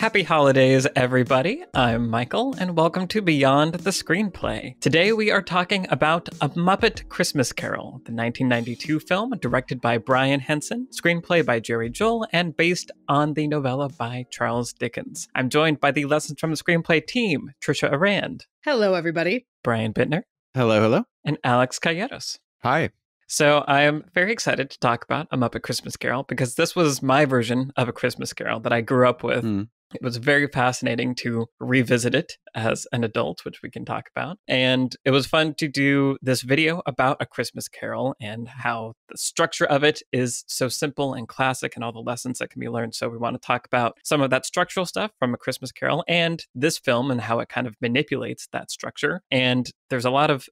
Happy holidays, everybody. I'm Michael, and welcome to Beyond the Screenplay. Today we are talking about A Muppet Christmas Carol, the 1992 film directed by Brian Henson, screenplay by Jerry Joel, and based on the novella by Charles Dickens. I'm joined by the Lessons from the Screenplay team, Trisha Arand. Hello, everybody. Brian Bittner. Hello, hello. And Alex Calleros. Hi. So I am very excited to talk about A Muppet Christmas Carol because this was my version of A Christmas Carol that I grew up with. It was very fascinating to revisit it as an adult, which we can talk about. And it was fun to do this video about A Christmas Carol and how the structure of it is so simple and classic and all the lessons that can be learned. So we want to talk about some of that structural stuff from A Christmas Carol and this film and how it kind of manipulates that structure. And there's a lot of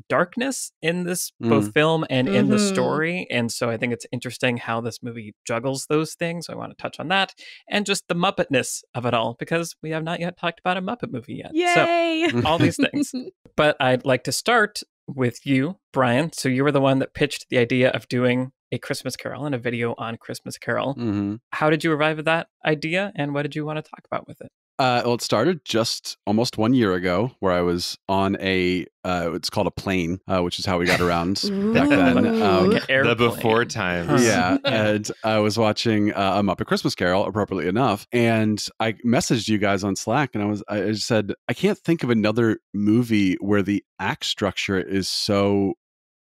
darkness in this both film and in the story. And so I think it's interesting how this movie juggles those things. So I want to touch on that and just the Muppetness of it all, because we have not yet talked about a Muppet movie yet. Yay! So all these things. But I'd like to start with you, Brian. So you were the one that pitched the idea of doing A Christmas Carol and a video on Christmas Carol. How did you arrive at that idea, and what did you want to talk about with it? Well, it started just almost 1 year ago, where I was on it's called a plane, which is how we got around back then. The before times. Yeah, and I was watching A Muppet Christmas Carol, appropriately enough, and I messaged you guys on Slack, and I just said, I can't think of another movie where the act structure is so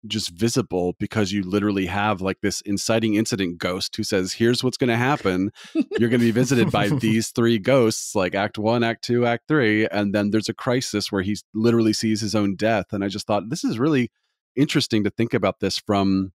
just visible, because you literally have like this inciting incident ghost who says, here's what's going to happen. You're going to be visited by these three ghosts, like act 1, act 2, act 3. And then there's a crisis where he literally sees his own death. And I just thought, this is really interesting to think about this from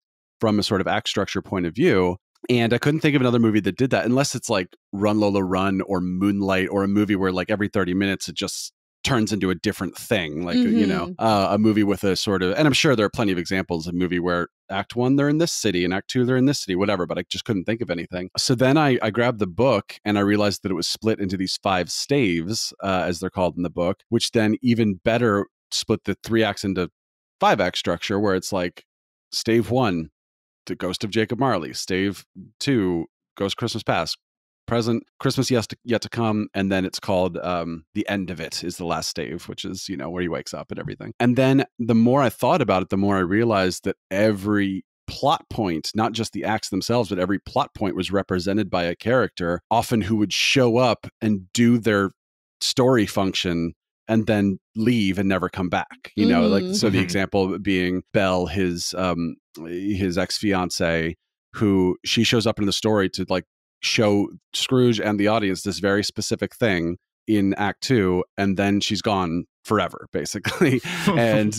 a sort of act structure point of view. And I couldn't think of another movie that did that, unless it's like Run Lola Run or Moonlight, or a movie where like every 30 minutes it just turns into a different thing, like a movie with a sort of, and I'm sure there are plenty of examples of movie where act 1 they're in this city and act 2 they're in this city, whatever, but I just couldn't think of anything. So then I grabbed the book and I realized that it was split into these 5 staves, as they're called in the book, which then even better split the 3 acts into 5 act structure, where it's like stave 1, the Ghost of Jacob Marley, stave 2, Ghost Christmas Past, present, Christmas yet to come, and then it's called The End of It is the last stave, which is, where he wakes up and everything. And then the more I thought about it, the more I realized that every plot point, not just the acts themselves, but every plot point was represented by a character, often who would show up and do their story function and then leave and never come back. So the example being Belle, his ex-fiance, who she shows up in the story to like show Scrooge and the audience this very specific thing in act 2, and then she's gone forever, basically. And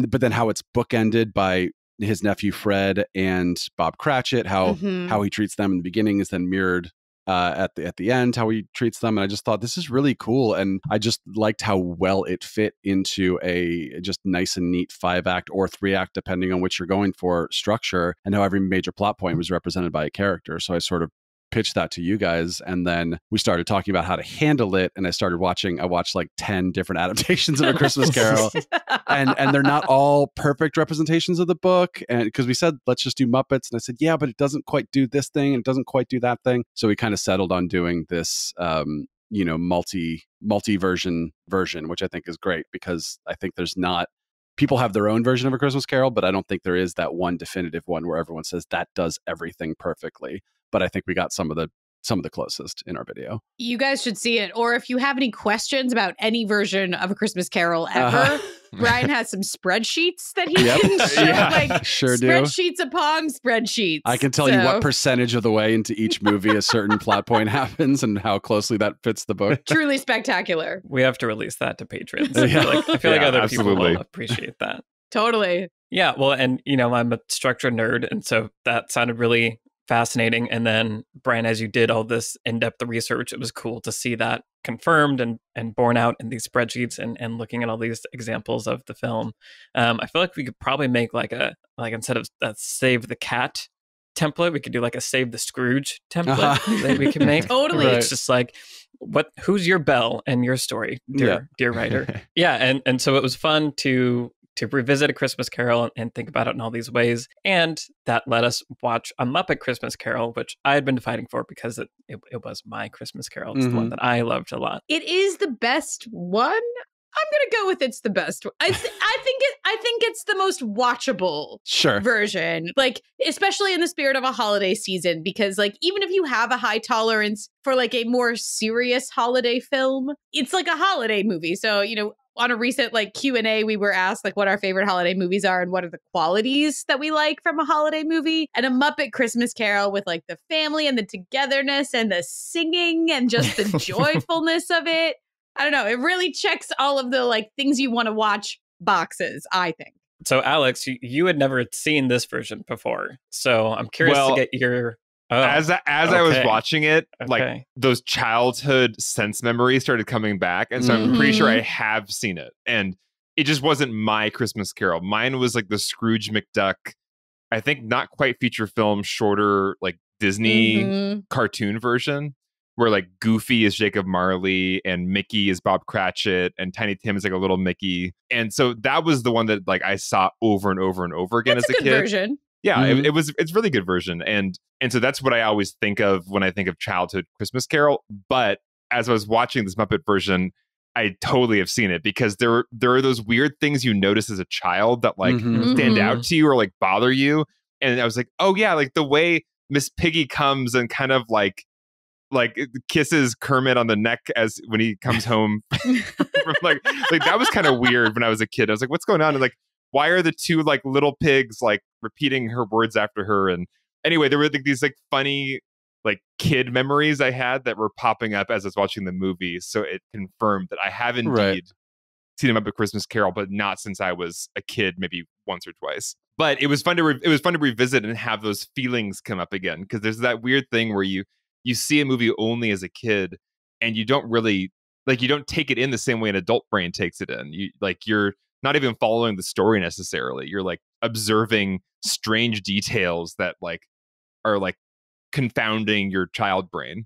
but then how it's bookended by his nephew Fred and Bob Cratchit, how he treats them in the beginning is then mirrored at the end, how he treats them. And I just thought, this is really cool, and I just liked how well it fit into a just nice and neat 5-act or 3-act, depending on which you're going for, structure, and how every major plot point was represented by a character. So I sort of pitched that to you guys, and then we started talking about how to handle it, and I watched like 10 different adaptations of A Christmas Carol, and they're not all perfect representations of the book, and because we said let's just do Muppets, and I said yeah, but it doesn't quite do this thing and it doesn't quite do that thing, so we kind of settled on doing this multi-version, which I think is great, because I think there's not, people have their own version of A Christmas Carol, but I don't think there is that one definitive one where everyone says that does everything perfectly. But I think we got some of the closest in our video. You guys should see it. Or if you have any questions about any version of A Christmas Carol ever, Brian has some spreadsheets that he can show, sure spreadsheets upon spreadsheets. I can tell you what percentage of the way into each movie a certain plot point happens and how closely that fits the book. Truly spectacular. We have to release that to patrons. I feel like other people will appreciate that. Totally. Yeah, well, and I'm a structure nerd, and so that sounded really fascinating. And then, Brian, as you did all this in-depth research, it was cool to see that confirmed and borne out in these spreadsheets and looking at all these examples of the film. I feel like we could probably make like instead of a Save the Cat template, we could do like a Save the Scrooge template that we can make. Totally. Right. It's just like, who's your Belle and your story, dear writer. Yeah. And so it was fun to to revisit A Christmas Carol and think about it in all these ways. And that let us watch A Muppet Christmas Carol, which I had been fighting for because it was my Christmas Carol. It's the one that I loved a lot. It is the best one. I'm gonna go with it's the best. I think it's the most watchable version. Like, especially in the spirit of a holiday season, because like even if you have a high tolerance for like a more serious holiday film, it's like a holiday movie. So, you know, on a recent like Q&A, we were asked like what our favorite holiday movies are and what are the qualities that we like from a holiday movie. And A Muppet Christmas Carol with like the family and the togetherness and the singing and just the joyfulness of it. I don't know. It really checks all of the like things you want to watch boxes, I think. So, Alex, you had never seen this version before. So I'm curious to get your... As I was watching it, like those childhood sense memories started coming back. And so I'm pretty sure I have seen it. And it just wasn't my Christmas Carol. Mine was like the Scrooge McDuck, I think not quite feature film, shorter like Disney cartoon version. Where like Goofy is Jacob Marley and Mickey is Bob Cratchit and Tiny Tim is like a little Mickey. And so that was the one that like I saw over and over and over again as a kid. Version. Yeah, it's really good version. And so that's what I always think of when I think of childhood Christmas Carol. But as I was watching this Muppet version, I totally have seen it because there are those weird things you notice as a child that like stand out to you or like bother you. And I was like, oh yeah, like the way Miss Piggy comes and kind of like kisses Kermit on the neck as when he comes home from like that was kind of weird when I was a kid. I was like, what's going on? And like, why are the two like little pigs like repeating her words after her? And anyway, there were like these like funny like kid memories I had that were popping up as I was watching the movie. So it confirmed that I have indeed seen him up at Christmas Carol, but not since I was a kid, maybe once or twice. But it was fun to revisit and have those feelings come up again because there's that weird thing where you see a movie only as a kid and you don't really like you don't take it in the same way an adult brain takes it in. You're not even following the story necessarily. You're like observing strange details that like are like confounding your child brain.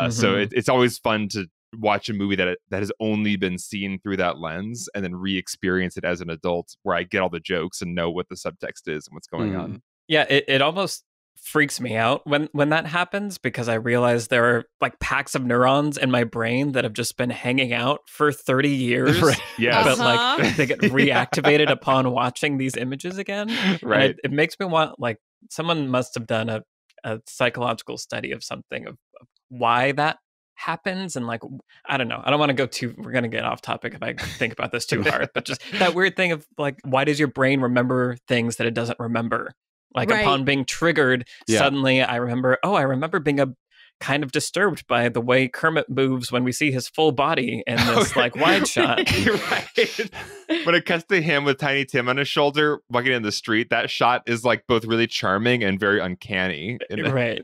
So it's always fun to watch a movie that has only been seen through that lens and then re-experience it as an adult where I get all the jokes and know what the subtext is and what's going on. Yeah, it almost freaks me out when that happens because I realize there are like packs of neurons in my brain that have just been hanging out for 30 years. Yes. But like they get reactivated upon watching these images again. Right. It makes me want like someone must have done a psychological study of something of why that happens. And like, I don't know. I don't want to go we're going to get off topic if I think about this too hard, but just that weird thing of like, why does your brain remember things that it doesn't remember? Like upon being triggered, suddenly I remember being kind of disturbed by the way Kermit moves when we see his full body in this like wide shot. You're right. When it cuts to him with Tiny Tim on his shoulder walking in the street, that shot is like both really charming and very uncanny. Right.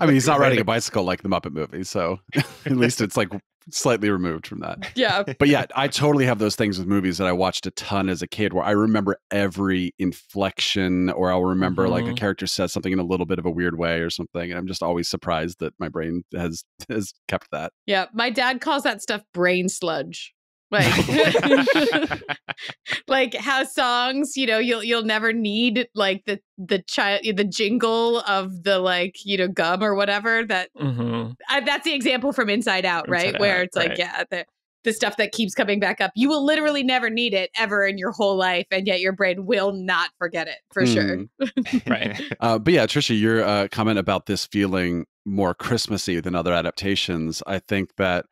I mean, he's not riding a bicycle like the Muppet movie, so at least it's like slightly removed from that. Yeah. But yeah, I totally have those things with movies that I watched a ton as a kid where I remember every inflection or I'll remember like a character says something in a little bit of a weird way or something. And I'm just always surprised that my brain has kept that. Yeah. My dad calls that stuff brain sludge. Like, like how songs, you know, you'll never need like the jingle of the like, you know, gum or whatever that that's the example from Inside Out, right? Where it's like, yeah, the stuff that keeps coming back up. You will literally never need it ever in your whole life. And yet your brain will not forget it for sure. Right. But yeah, Trisha, your comment about this feeling more Christmassy than other adaptations, I think that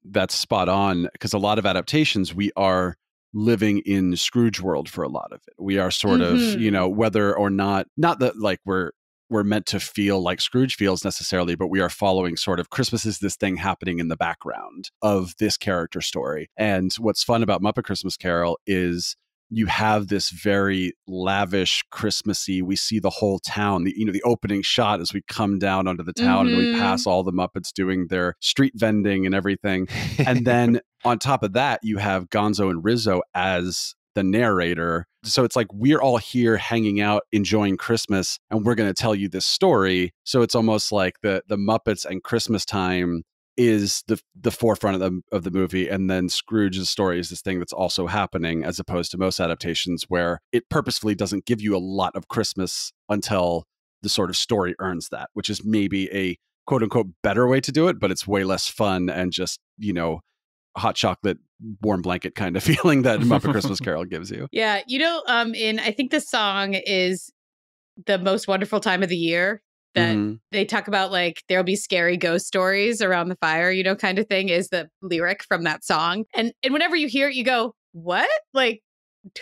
that's spot on because a lot of adaptations, we are living in Scrooge world for a lot of it. We are sort of, you know, whether or not that like we're meant to feel like Scrooge feels necessarily, but we are following sort of Christmas is this thing happening in the background of this character story. And what's fun about Muppet Christmas Carol is you have this very lavish Christmassy. We see the whole town, the opening shot as we come down onto the town and we pass all the Muppets doing their street vending and everything. And then on top of that, you have Gonzo and Rizzo as the narrator. So it's like we're all here hanging out, enjoying Christmas, and we're going to tell you this story. So it's almost like the Muppets and Christmas time is the forefront of the movie, and then Scrooge's story is this thing that's also happening, as opposed to most adaptations where it purposefully doesn't give you a lot of Christmas until the sort of story earns that, which is maybe a quote unquote better way to do it, but it's way less fun and just, hot chocolate, warm blanket kind of feeling that Muppet Christmas Carol gives you. Yeah. I think this song is the most wonderful time of the year that they talk about, like, there'll be scary ghost stories around the fire, kind of thing, is the lyric from that song. And whenever you hear it, you go, what? Like,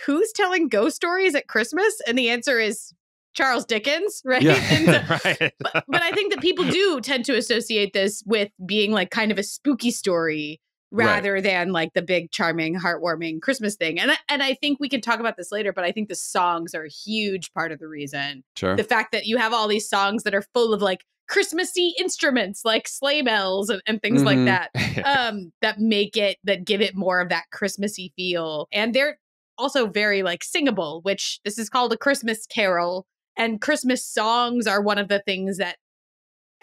who's telling ghost stories at Christmas? And the answer is Charles Dickens, right? Yeah. Right. but I think that people do tend to associate this with being like kind of a spooky story rather than like the big, charming, heartwarming Christmas thing. And I think we can talk about this later, but I think the songs are a huge part of the reason. Sure. The fact that you have all these songs that are full of like Christmassy instruments like sleigh bells and things like that, that give it more of that Christmassy feel. And they're also very like singable, which this is called a Christmas carol. And Christmas songs are one of the things that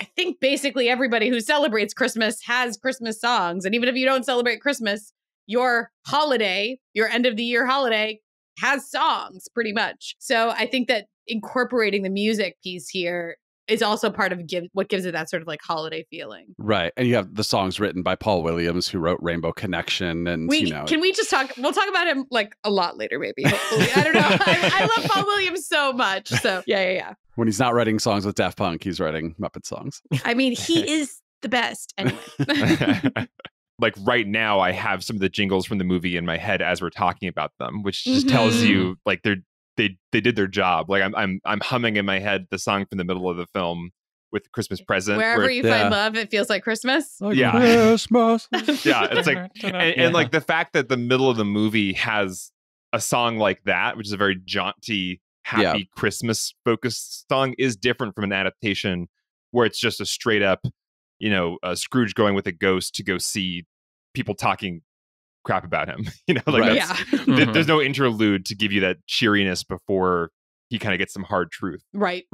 I think basically everybody who celebrates Christmas has Christmas songs. And even if you don't celebrate Christmas, your holiday, your end of the year holiday, has songs pretty much. So I think that incorporating the music piece here is also part of what gives it that sort of like holiday feeling. Right. And you have the songs written by Paul Williams, who wrote Rainbow Connection. And, Can we just talk? We'll talk about him like a lot later, maybe. Hopefully. I don't know. I love Paul Williams so much. So yeah. When he's not writing songs with Daft Punk, he's writing Muppet songs. I mean, he is the best anyway. Like right now, I have some of the jingles from the movie in my head as we're talking about them, which just tells you like they did their job. Like I'm humming in my head the song from the middle of the film with Christmas Present. Wherever you find love, it feels like Christmas. Like Christmas. Yeah, it's like and like the fact that the middle of the movie has a song like that, which is a very jaunty, happy Christmas focused song, is different from an adaptation where it's just a straight up, Scrooge going with a ghost to go see people talking crap about him. There's no interlude to give you that cheeriness before he kind of gets some hard truth. Right.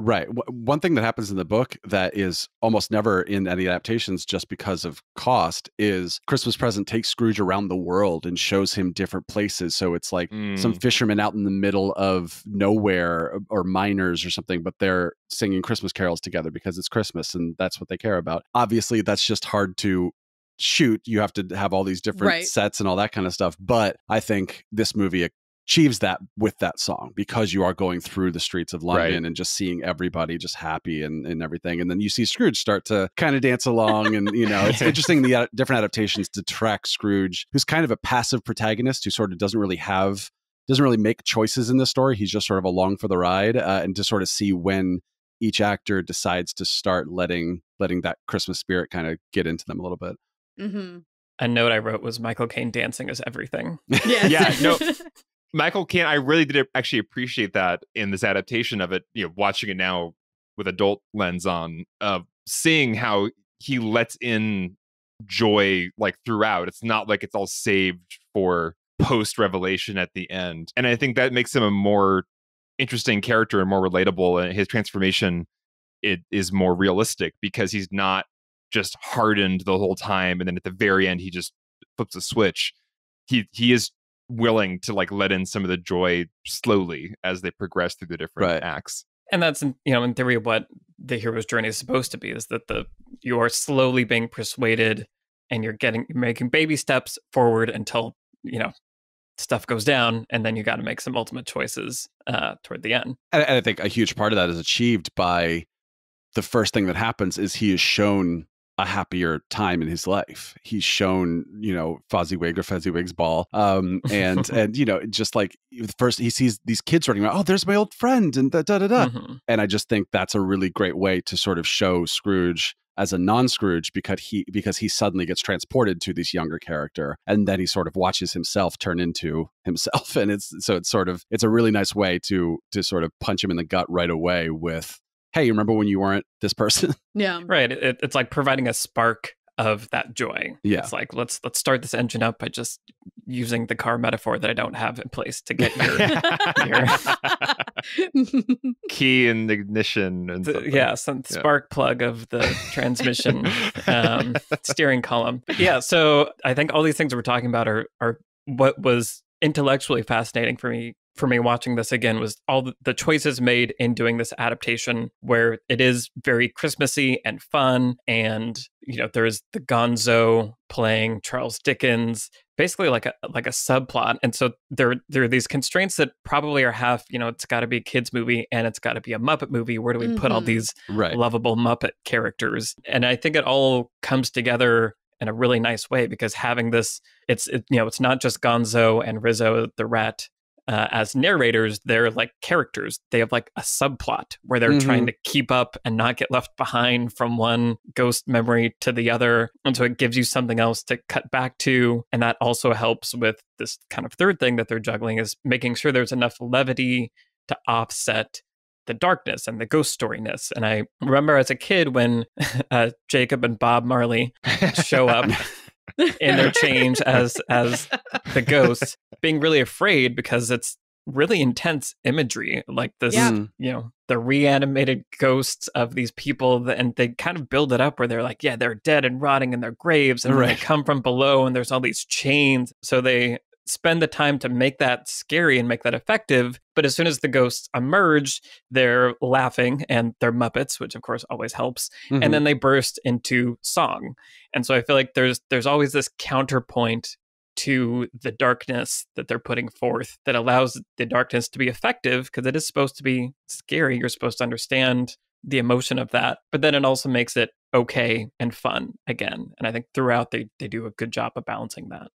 One thing that happens in the book that is almost never in any adaptations just because of cost is Christmas Present takes Scrooge around the world and shows him different places. So it's like some fishermen out in the middle of nowhere or miners or something, but they're singing Christmas carols together because it's Christmas and that's what they care about. Obviously, that's just hard to shoot. You have to have all these different sets and all that kind of stuff. But I think this movie achieves that with that song because you are going through the streets of London and just seeing everybody just happy and everything. And then you see Scrooge start to kind of dance along. And, it's interesting the different adaptations to track Scrooge, who's kind of a passive protagonist who sort of doesn't really make choices in the story. He's just sort of along for the ride and to sort of see when each actor decides to start letting that Christmas spirit kind of get into them a little bit. Mm-hmm. A note I wrote was Michael Caine dancing is everything. Yes. Yeah, no. Michael Caine, I really did actually appreciate that in this adaptation of it, watching it now with adult lens on, seeing how he lets in joy like throughout. It's not like it's all saved for post-revelation at the end. And I think that makes him a more interesting character and more relatable. And his transformation, it is more realistic because he's not just hardened the whole time. And then at the very end, he just flips a switch. He is willing to like let in some of the joy slowly as they progress through the different acts. And that's, in theory, what the hero's journey is supposed to be, is that you are slowly being persuaded and you're making baby steps forward until, stuff goes down. And then you got to make some ultimate choices toward the end. And I think a huge part of that is achieved by the first thing that happens is he is shown a happier time in his life. He's shown, Fozziwig or Fezziwig's ball. And just like first he sees these kids running around, oh, there's my old friend and da-da-da-da. Mm-hmm. And I just think that's a really great way to sort of show Scrooge as a non-Scrooge because he suddenly gets transported to this younger character. And then he sort of watches himself turn into himself. And it's a really nice way to sort of punch him in the gut right away with, hey, you remember when you weren't this person? Yeah. Right. It's like providing a spark of that joy. Yeah. It's like, let's start this engine up by just using the car metaphor that I don't have in place to get key and ignition and some spark plug of the transmission steering column. Yeah, so I think all these things we're talking about are what was intellectually fascinating for me watching this again was all the choices made in doing this adaptation where it is very Christmassy and fun, and there's the Gonzo playing Charles Dickens, basically like a subplot. And so there are these constraints that probably are half, it's got to be a kids movie and it's got to be a Muppet movie. Where do we put all these lovable Muppet characters? And I think it all comes together in a really nice way, because having this, it's not just Gonzo and Rizzo the rat as narrators, they're like characters. They have like a subplot where they're trying to keep up and not get left behind from one ghost memory to the other. And so it gives you something else to cut back to. And that also helps with this kind of third thing that they're juggling, is making sure there's enough levity to offset the darkness and the ghost storyness. And I remember as a kid when Jacob and Bob Marley show up in their change as the ghosts, being really afraid because it's really intense imagery, like this, the reanimated ghosts of these people, and they kind of build it up where they're like, yeah, they're dead and rotting in their graves, and they come from below, and there's all these chains. So they spend the time to make that scary and make that effective. But as soon as the ghosts emerge, they're laughing and they're Muppets, which of course always helps. And then they burst into song. And so I feel like there's always this counterpoint to the darkness that they're putting forth that allows the darkness to be effective, because it is supposed to be scary. You're supposed to understand the emotion of that, but then it also makes it okay and fun again. And I think throughout they do a good job of balancing that.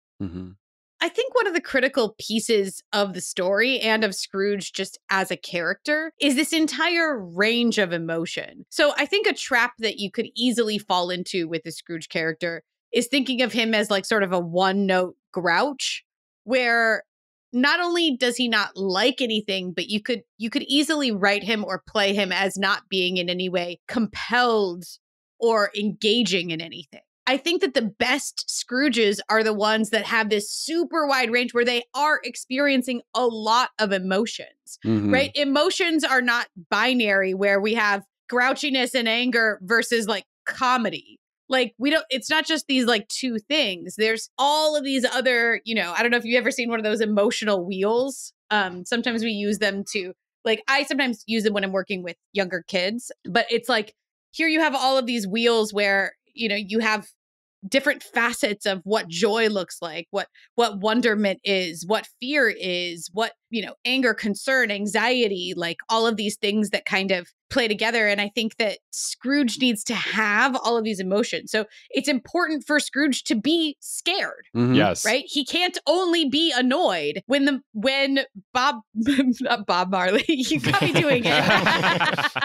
I think one of the critical pieces of the story and of Scrooge just as a character is this entire range of emotion. So I think a trap that you could easily fall into with the Scrooge character is thinking of him as like sort of a one-note grouch, where not only does he not like anything, but you could easily write him or play him as not being in any way compelled or engaging in anything. I think that the best Scrooges are the ones that have this super wide range where they are experiencing a lot of emotions, right? Emotions are not binary where we have grouchiness and anger versus like comedy. Like it's not just these like two things. There's all of these other, I don't know if you've ever seen one of those emotional wheels. Sometimes we use them to, like, I sometimes use them when I'm working with younger kids, but it's like, here you have all of these wheels where, you have different facets of what joy looks like, what wonderment is, what fear is, what, anger, concern, anxiety, like all of these things that kind of play together. And I think that Scrooge needs to have all of these emotions. So it's important for Scrooge to be scared. Yes. Right? He can't only be annoyed when Bob Marley, you got me doing it.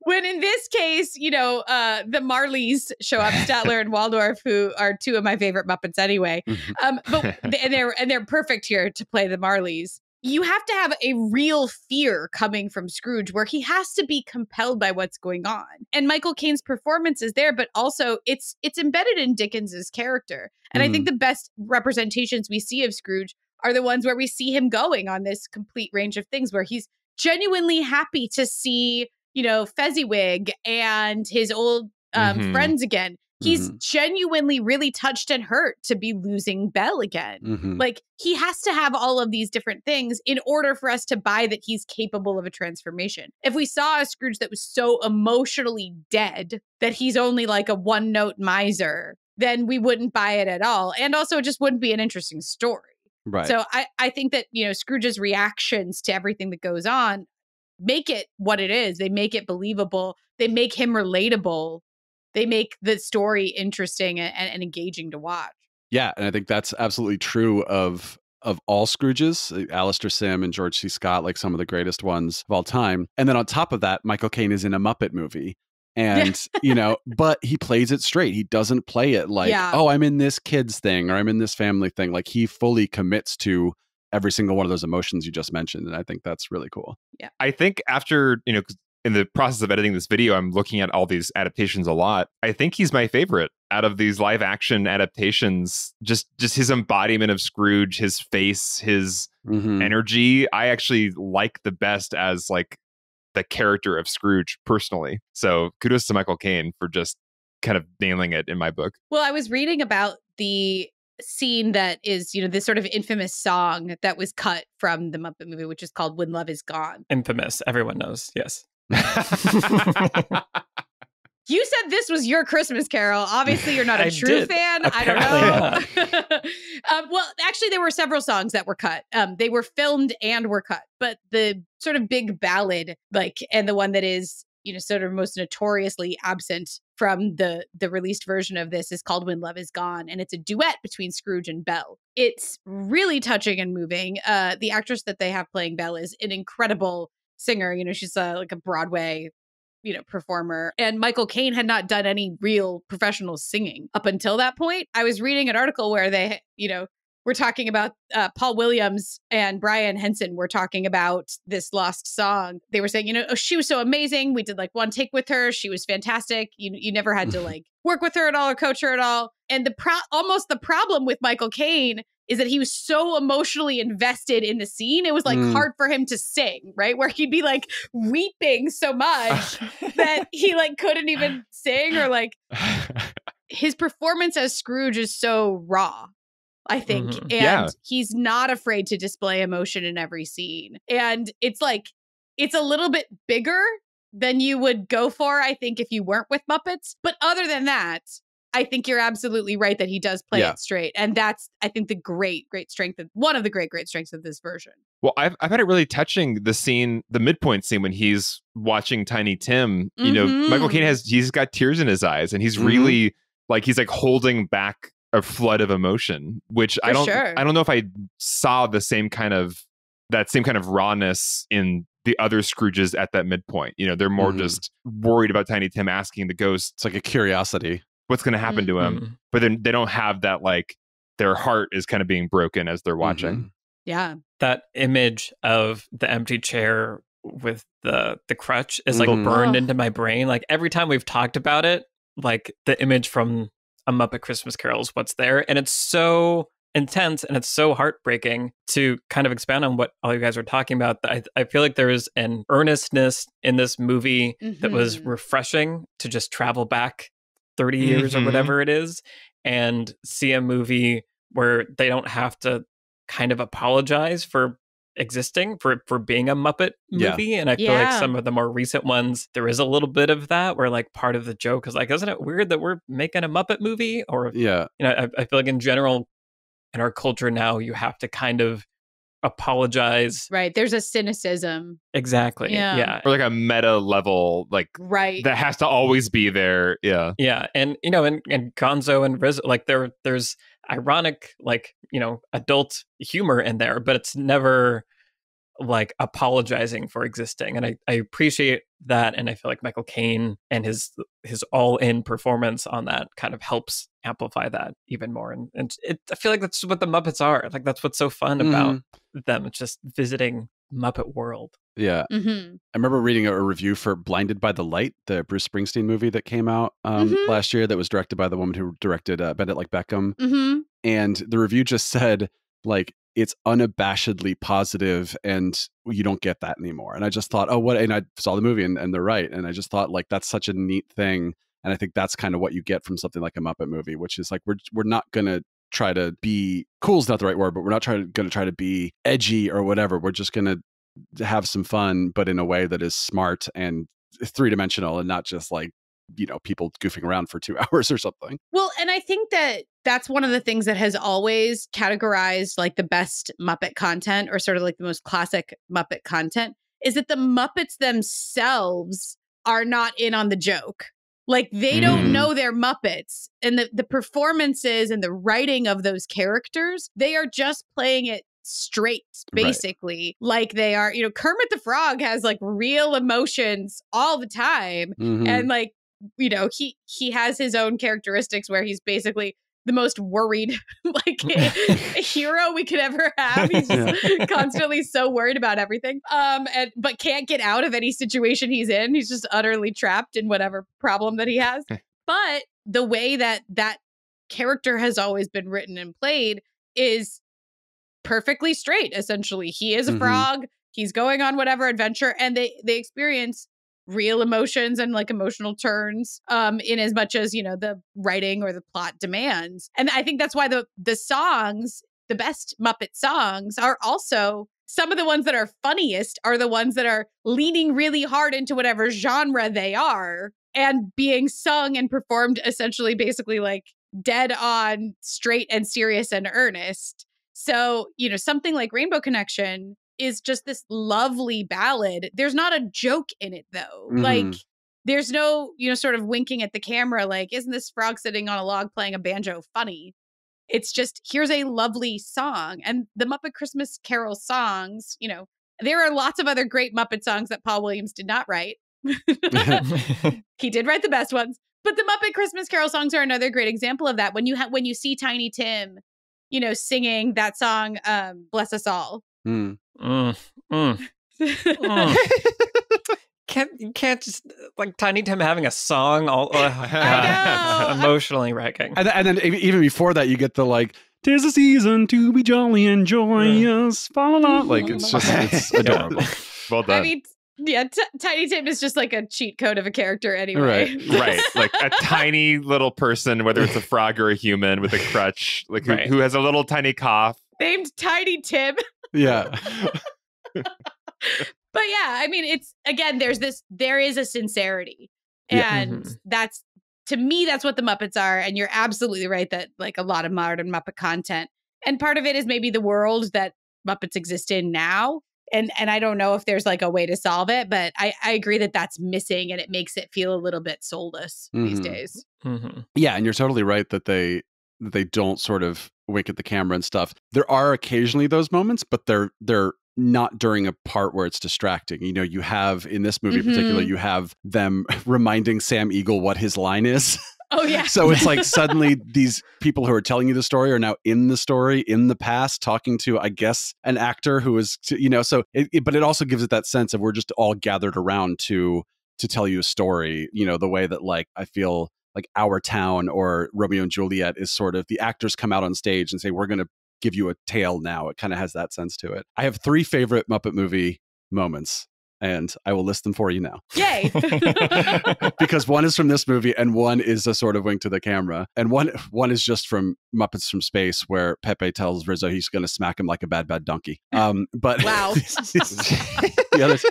When in this case, the Marleys show up, Statler and Waldorf, who are two of my favorite Muppets anyway. But they're perfect here to play the Marleys. You have to have a real fear coming from Scrooge where he has to be compelled by what's going on. And Michael Caine's performance is there, but also it's embedded in Dickens's character. And I think the best representations we see of Scrooge are the ones where we see him going on this complete range of things, where he's genuinely happy to see, Fezziwig and his old friends again. He's genuinely really touched and hurt to be losing Belle again. Like, he has to have all of these different things in order for us to buy that he's capable of a transformation. If we saw a Scrooge that was so emotionally dead that he's only like a one-note miser, then we wouldn't buy it at all. And also, it just wouldn't be an interesting story. Right. So I think that, Scrooge's reactions to everything that goes on make it what it is. They make it believable. They make him relatable. They make the story interesting and engaging to watch. Yeah, and I think that's absolutely true of all Scrooges, Alistair Sim and George C. Scott, like some of the greatest ones of all time. And then on top of that, Michael Caine is in a Muppet movie. And, but he plays it straight. He doesn't play it like, oh, I'm in this kids thing or I'm in this family thing. Like, he fully commits to every single one of those emotions you just mentioned. And I think that's really cool. Yeah. I think after, in the process of editing this video, I'm looking at all these adaptations a lot. I think he's my favorite out of these live action adaptations, just his embodiment of Scrooge, his face, his energy, I actually like the best as like the character of Scrooge personally. So kudos to Michael Caine for just kind of nailing it in my book. Well, I was reading about the scene that is, this sort of infamous song that was cut from the Muppet movie, which is called When Love Is Gone. Infamous. Everyone knows. Yes. You said this was your Christmas Carol. Obviously, you're not a true fan. Apparently I don't know. Well, actually, there were several songs that were cut. They were filmed and were cut. But the sort of big ballad, and the one that is, sort of most notoriously absent from the released version of this is called When Love Is Gone. And it's a duet between Scrooge and Belle. It's really touching and moving. The actress that they have playing Belle is an incredible singer. She's like a Broadway performer. And Michael Caine had not done any real professional singing up until that point. I was reading an article where they, we're talking about Paul Williams and Brian Henson were talking about this lost song. They were saying, she was so amazing. We did like one take with her. She was fantastic. You never had to like work with her at all or coach her at all. And almost the problem with Michael Caine is that he was so emotionally invested in the scene. It was like hard for him to sing, right? Where he'd be like weeping so much that he like couldn't even sing, or like his performance as Scrooge is so raw, I think. And he's not afraid to display emotion in every scene. And it's like, it's a little bit bigger than you would go for, I think, if you weren't with Muppets. But other than that, I think you're absolutely right that he does play it straight. And that's, I think, the great strength of one of the great strengths of this version. Well, I've had it really touching, the scene, the midpoint scene when he's watching Tiny Tim. Michael Caine he's got tears in his eyes, and he's really he's like holding back a flood of emotion, which I don't know if I saw that same kind of rawness in the other Scrooges at that midpoint. They're more just worried about Tiny Tim asking the ghost. It's like a curiosity. What's going to happen to him? But then they don't have that, like, their heart is kind of being broken as they're watching. Yeah. That image of the empty chair with the crutch is like burned into my brain. Like every time we've talked about it, like the image from A Muppet Christmas Carol is what's there. And it's so intense and it's so heartbreaking. To kind of expand on what all you guys are talking about, I feel like there is an earnestness in this movie that was refreshing to just travel back 30 years or whatever it is and see a movie where they don't have to kind of apologize for existing, for being a Muppet movie. And I feel like some of the more recent ones, there is a little bit of that where like part of the joke is like, isn't it weird that we're making a Muppet movie? Or, I feel like in general, in our culture now, you have to kind of apologize. Right. There's a cynicism. Exactly. Yeah. Or like a meta level, like that has to always be there. Yeah. Yeah. And and Gonzo and Rizzo, like there's ironic, like, adult humor in there, but it's never like apologizing for existing. And I appreciate that. And I feel like Michael Caine and his all-in performance on that kind of helps amplify that even more. And I feel like that's what the Muppets are. Like that's what's so fun about them. It's just visiting Muppet world. Yeah. I remember reading a review for Blinded by the Light, the Bruce Springsteen movie that came out last year that was directed by the woman who directed Bend It Like Beckham. And the review just said, like, it's unabashedly positive and you don't get that anymore. And I just thought, and I saw the movie and they're right. And I just thought, like, that's such a neat thing. And I think that's kind of what you get from something like a Muppet movie, which is like, we're not going to try to be, cool is not the right word, but we're not going to try to be edgy or whatever. We're just going to have some fun, but in a way that is smart and three-dimensional and not just like, people goofing around for 2 hours or something. Well, and I think that's one of the things that has always categorized like the best Muppet content, or sort of like the most classic Muppet content, is that the Muppets themselves are not in on the joke. Like they don't know they're Muppets, and the performances and the writing of those characters, they are just playing it straight, basically. Like they are, Kermit the Frog has like real emotions all the time. And like, he has his own characteristics where he's basically the most worried like hero we could ever have. He's just constantly so worried about everything. But can't get out of any situation he's in. He's just utterly trapped in whatever problem that he has. But the way that character has always been written and played is perfectly straight, essentially. He is a frog. He's going on whatever adventure, and they experience real emotions and like emotional turns in as much as, the writing or the plot demands. And I think that's why the songs, the best Muppet songs, are also some of the ones that are funniest are the ones that are leaning really hard into whatever genre they are and being sung and performed essentially basically like dead on, straight and serious and earnest. So, something like Rainbow Connection is just this lovely ballad. There's not a joke in it, though. Like, there's no, sort of winking at the camera, like, isn't this frog sitting on a log playing a banjo funny? It's just, here's a lovely song. And the Muppet Christmas Carol songs, there are lots of other great Muppet songs that Paul Williams did not write. He did write the best ones. But the Muppet Christmas Carol songs are another great example of that. When you see Tiny Tim, singing that song, Bless Us All. Can't just like Tiny Tim having a song all emotionally wrecking. And then even before that, you get the like, "'Tis a season to be jolly and joyous." Like it's adorable. Well done. I mean, yeah, Tiny Tim is just like a cheat code of a character anyway. Right. Like a tiny little person, whether it's a frog or a human with a crutch, like who has a little tiny cough. Named Tiny Tim. Yeah. But yeah, I mean, it's, again, there is a sincerity. And that's, to me, that's what the Muppets are. And you're absolutely right that like a lot of modern Muppet content. And part of it is maybe the world that Muppets exist in now. And I don't know if there's like a way to solve it, but I agree that that's missing and it makes it feel a little bit soulless these days. Yeah, and you're totally right that they don't sort of wink at the camera and stuff. There are occasionally those moments, but they're not during a part where it's distracting. You have, in this movie in particular, you have them reminding Sam Eagle what his line is. Oh, yeah. So it's like suddenly these people who are telling you the story are now in the story, in the past, talking to, I guess, an actor who is, so but it also gives it that sense of we're just all gathered around to tell you a story, the way that like, I feel like Our Town or Romeo and Juliet is sort of, the actors come out on stage and say, we're going to give you a tale now. It kind of has that sense to it. I have 3 favorite Muppet movie moments, and I will list them for you now. Yay! Because one is from this movie and one is a sort of wink to the camera. And one is just from Muppets from Space, where Pepe tells Rizzo he's going to smack him like a bad donkey. But wow. The others,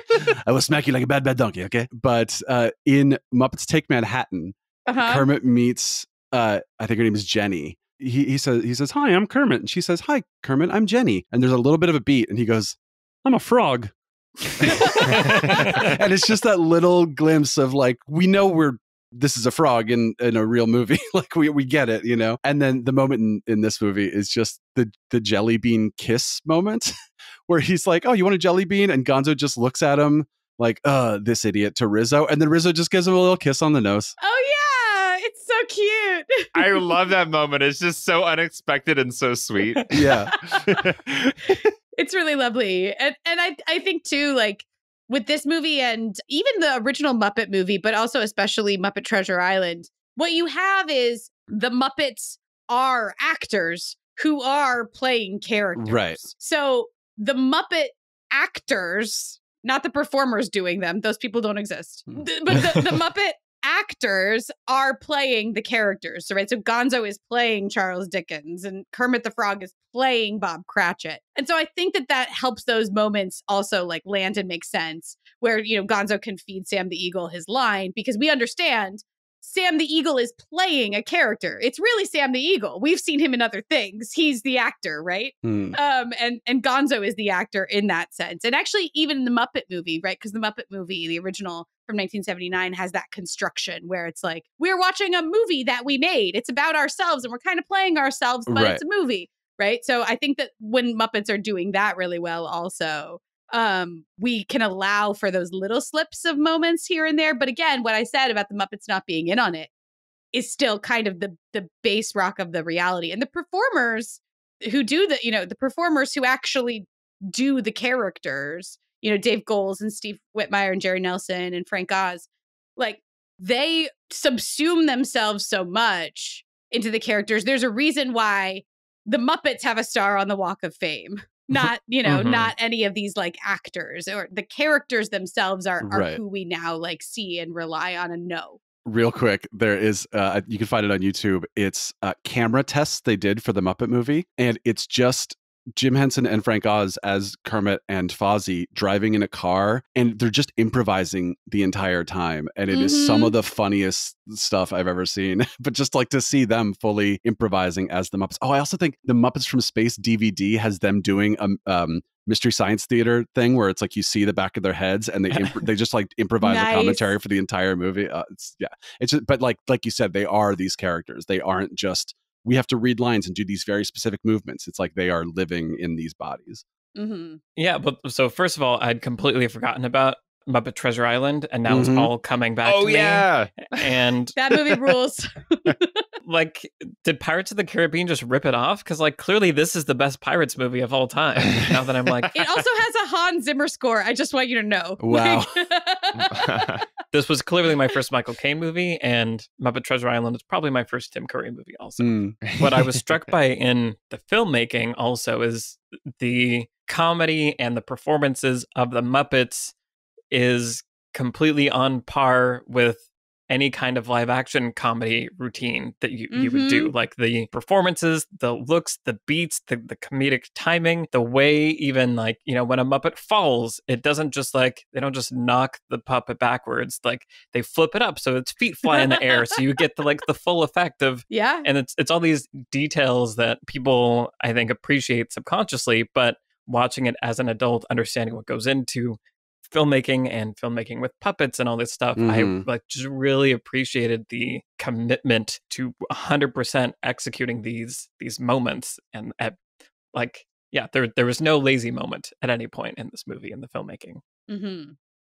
I will smack you like a bad donkey, okay? But in Muppets Take Manhattan, Kermit meets, I think her name is Jenny. He says, "Hi, I'm Kermit." And she says, "Hi, Kermit, I'm Jenny." And there's a little bit of a beat and he goes, "I'm a frog." And it's just that little glimpse of like, we know this is a frog in a real movie. Like we get it, And then the moment in this movie is just the jelly bean kiss moment where he's like, "Oh, you want a jelly bean?" And Gonzo just looks at him like, "This idiot," to Rizzo. And then Rizzo just gives him a little kiss on the nose. Oh, yeah. It's so cute. I love that moment. It's just so unexpected and so sweet. Yeah. It's really lovely. And I think too, like with this movie and even the original Muppet movie, but also especially Muppet Treasure Island, what you have is the Muppets are actors who are playing characters. Right. So the Muppet actors, not the performers doing them, those people don't exist. But the Muppet actors are playing the characters. So, right. So Gonzo is playing Charles Dickens and Kermit the Frog is playing Bob Cratchit. And so I think that helps those moments also like land and make sense where, Gonzo can feed Sam the Eagle his line because we understand Sam the Eagle is playing a character. It's really Sam the Eagle. We've seen him in other things. He's the actor, right? And Gonzo is the actor in that sense. And actually, even in the Muppet movie, right? Because the Muppet movie, the original from 1979, has that construction where it's like, we're watching a movie that we made. It's about ourselves and we're kind of playing ourselves, but it's a movie, right? So I think that when Muppets are doing that really well also, we can allow for those little slips of moments here and there. But again, what I said about the Muppets not being in on it is still kind of the base rock of the reality. And the performers who do the performers who actually do the characters, Dave Goelz and Steve Whitmire and Jerry Nelson and Frank Oz, like they subsume themselves so much into the characters. There's a reason why the Muppets have a star on the Walk of Fame. Not, not any of these like actors, or the characters themselves are who we now like see and rely on and know. Real quick, there is, you can find it on YouTube. It's camera tests they did for the Muppet movie. And it's just Jim Henson and Frank Oz as Kermit and Fozzie driving in a car, and they're just improvising the entire time. And it is some of the funniest stuff I've ever seen. But just like to see them fully improvising as the Muppets. Oh, I also think the Muppets from Space DVD has them doing Mystery Science Theater thing where it's like you see the back of their heads and they just like improvise the commentary for the entire movie. It's just, but like you said, they are these characters. They aren't just, we have to read lines and do these very specific movements. It's like they are living in these bodies. Yeah, but so first of all, I'd completely forgotten about Muppet Treasure Island, and now it's all coming back to me. And that movie rules. Like, did Pirates of the Caribbean just rip it off? Because like clearly this is the best Pirates movie of all time. Now that I'm like, it also has a Hans Zimmer score. I just want you to know. Wow. This was clearly my first Michael Caine movie, and Muppet Treasure Island is probably my first Tim Curry movie also. What I was struck by in the filmmaking also is the comedy and the performances of the Muppets is completely on par with any kind of live action comedy routine that you would do. Like the performances, the looks, the beats, the comedic timing, the way even like, when a Muppet falls, it doesn't just like, they don't just knock the puppet backwards. Like they flip it up so its feet fly in the air. So you get the full effect of, and it's all these details that people, I think, appreciate subconsciously, but watching it as an adult, understanding what goes into filmmaking and filmmaking with puppets and all this stuff, I like just really appreciated the commitment to 100% executing these moments. And there was no lazy moment at any point in this movie in the filmmaking.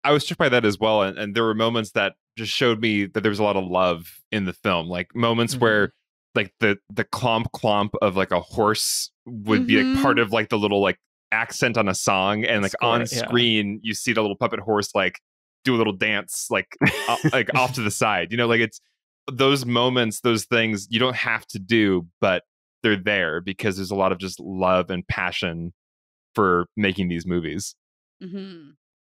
I was struck by that as well, and there were moments that just showed me that there was a lot of love in the film, like moments where like the clomp of like a horse would be like part of like the little like accent on a song, and like on screen you see the little puppet horse like do a little dance like like off to the side, like it's those moments, those things you don't have to do, but they're there because there's a lot of just love and passion for making these movies.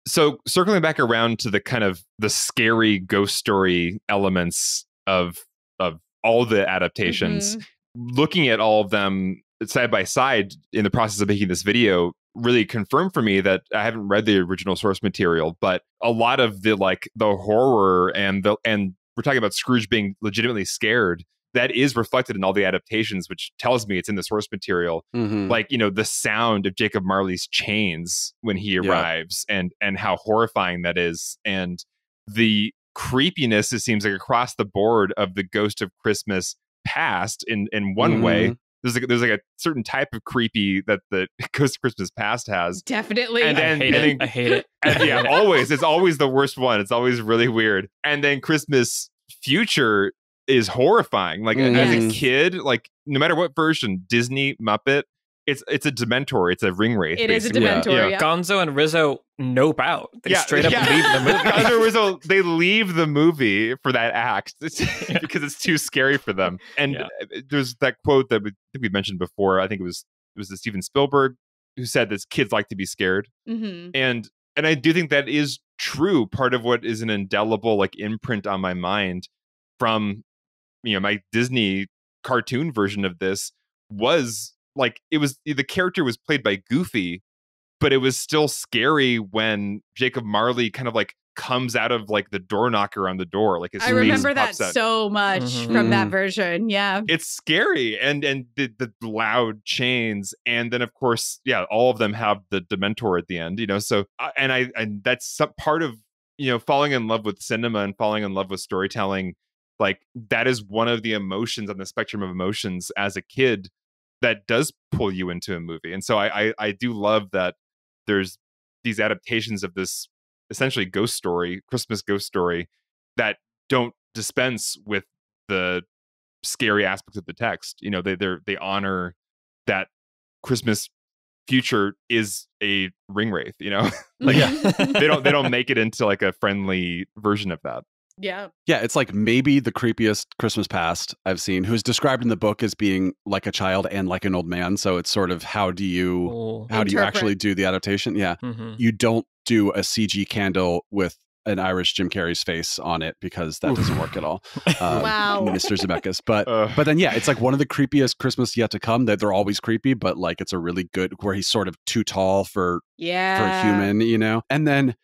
So circling back around to the kind of the scary ghost story elements of all the adaptations, looking at all of them side by side in the process of making this video really confirmed for me that I haven't read the original source material, but a lot of the horror and we're talking about Scrooge being legitimately scared, that is reflected in all the adaptations, which tells me it's in the source material. Like, the sound of Jacob Marley's chains when he arrives and how horrifying that is. And the creepiness, it seems like across the board, of the Ghost of Christmas Past in one way. There's like a certain type of creepy that the Ghost of Christmas Past has. Definitely. And then, I hate it. And always. It's always the worst one. It's always really weird. And then Christmas Future is horrifying. Like as a kid, like no matter what version, Disney, Muppet, it's a Dementor. It's a ring wraith. It is a Dementor. Yeah. Gonzo and Rizzo nope out. They straight up leave the movie. Gonzo and Rizzo, they leave the movie for that act because it's too scary for them. And there's that quote that we mentioned before. I think it was the Steven Spielberg who said that kids like to be scared. And I do think that is true. Part of what is an indelible like imprint on my mind from my Disney cartoon version of this was like, it was, the character was played by Goofy, but it was still scary when Jacob Marley kind of like comes out of like the door knocker on the door. Like his I remember that so much from that version. Yeah, it's scary, and the loud chains, and then of course, all of them have the Dementor at the end. So and that's some part of falling in love with cinema and falling in love with storytelling. Like that is one of the emotions on the spectrum of emotions as a kid that does pull you into a movie. And so I do love that there's these adaptations of this essentially ghost story, Christmas ghost story, that don't dispense with the scary aspects of the text. They honor that Christmas Future is a ring wraith, they don't make it into like a friendly version of that. Yeah. Yeah, it's like maybe the creepiest Christmas past I've seen, who's described in the book as being like a child and like an old man. So it's sort of how do you actually do the adaptation? Yeah. Mm-hmm. You don't do a CG candle with an Irish Jim Carrey's face on it because that doesn't work at all. Wow. Mr. Zemeckis. But then, yeah, it's like one of the creepiest Christmas yet to come. That they're always creepy, but like it's a really good where he's sort of too tall for a human, you know? And then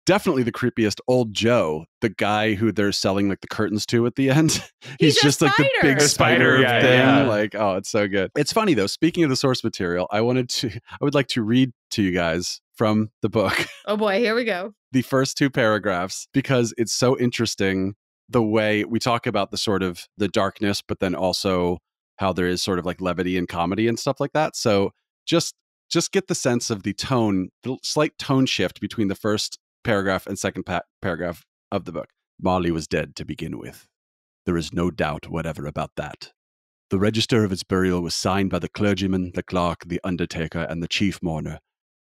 definitely the creepiest, Old Joe, the guy who they're selling like the curtains to at the end. He's just like the big spider thing. Yeah. Like, oh, it's so good. It's funny though. Speaking of the source material, I would like to read to you guys from the book. Oh boy, here we go. The first 2 paragraphs, because it's so interesting the way we talk about the sort of the darkness, but then also how there is sort of like levity and comedy and stuff like that. So just get the sense of the tone, the slight tone shift between the first paragraph and second paragraph of the book. Marley was dead to begin with. There is no doubt whatever about that. The register of its burial was signed by the clergyman, the clerk, the undertaker, and the chief mourner.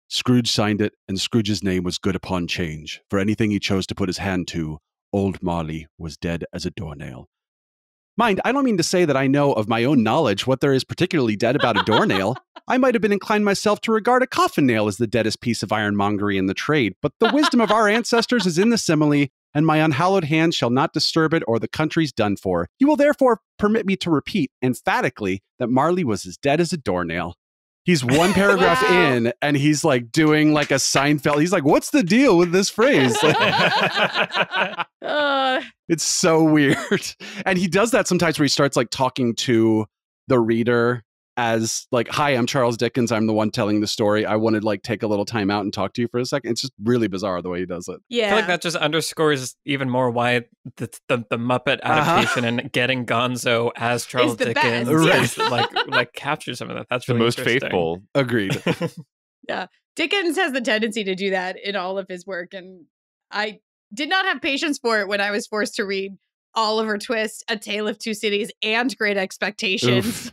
Scrooge signed it, and Scrooge's name was good upon change. For anything he chose to put his hand to, old Marley was dead as a doornail. Mind, I don't mean to say that I know of my own knowledge what there is particularly dead about a doornail. I might have been inclined myself to regard a coffin nail as the deadest piece of ironmongery in the trade, but the wisdom of our ancestors is in the simile, and my unhallowed hand shall not disturb it, or the country's done for. You will therefore permit me to repeat emphatically that Marley was as dead as a doornail. He's 1 paragraph in, and he's like doing like a Seinfeld. He's like, what's the deal with this phrase? It's so weird. And he does that sometimes where he starts like talking to the reader as like, hi, I'm Charles Dickens. I'm the one telling the story. I wanted like take a little time out and talk to you for a second. It's just really bizarre the way he does it. Yeah. I feel like that just underscores even more why the Muppet adaptation and getting Gonzo as Charles Dickens is, like captures some of that. That's really the most faithful. Agreed. Yeah. Dickens has the tendency to do that in all of his work. And I did not have patience for it when I was forced to read Oliver Twist, A Tale of Two Cities, and Great Expectations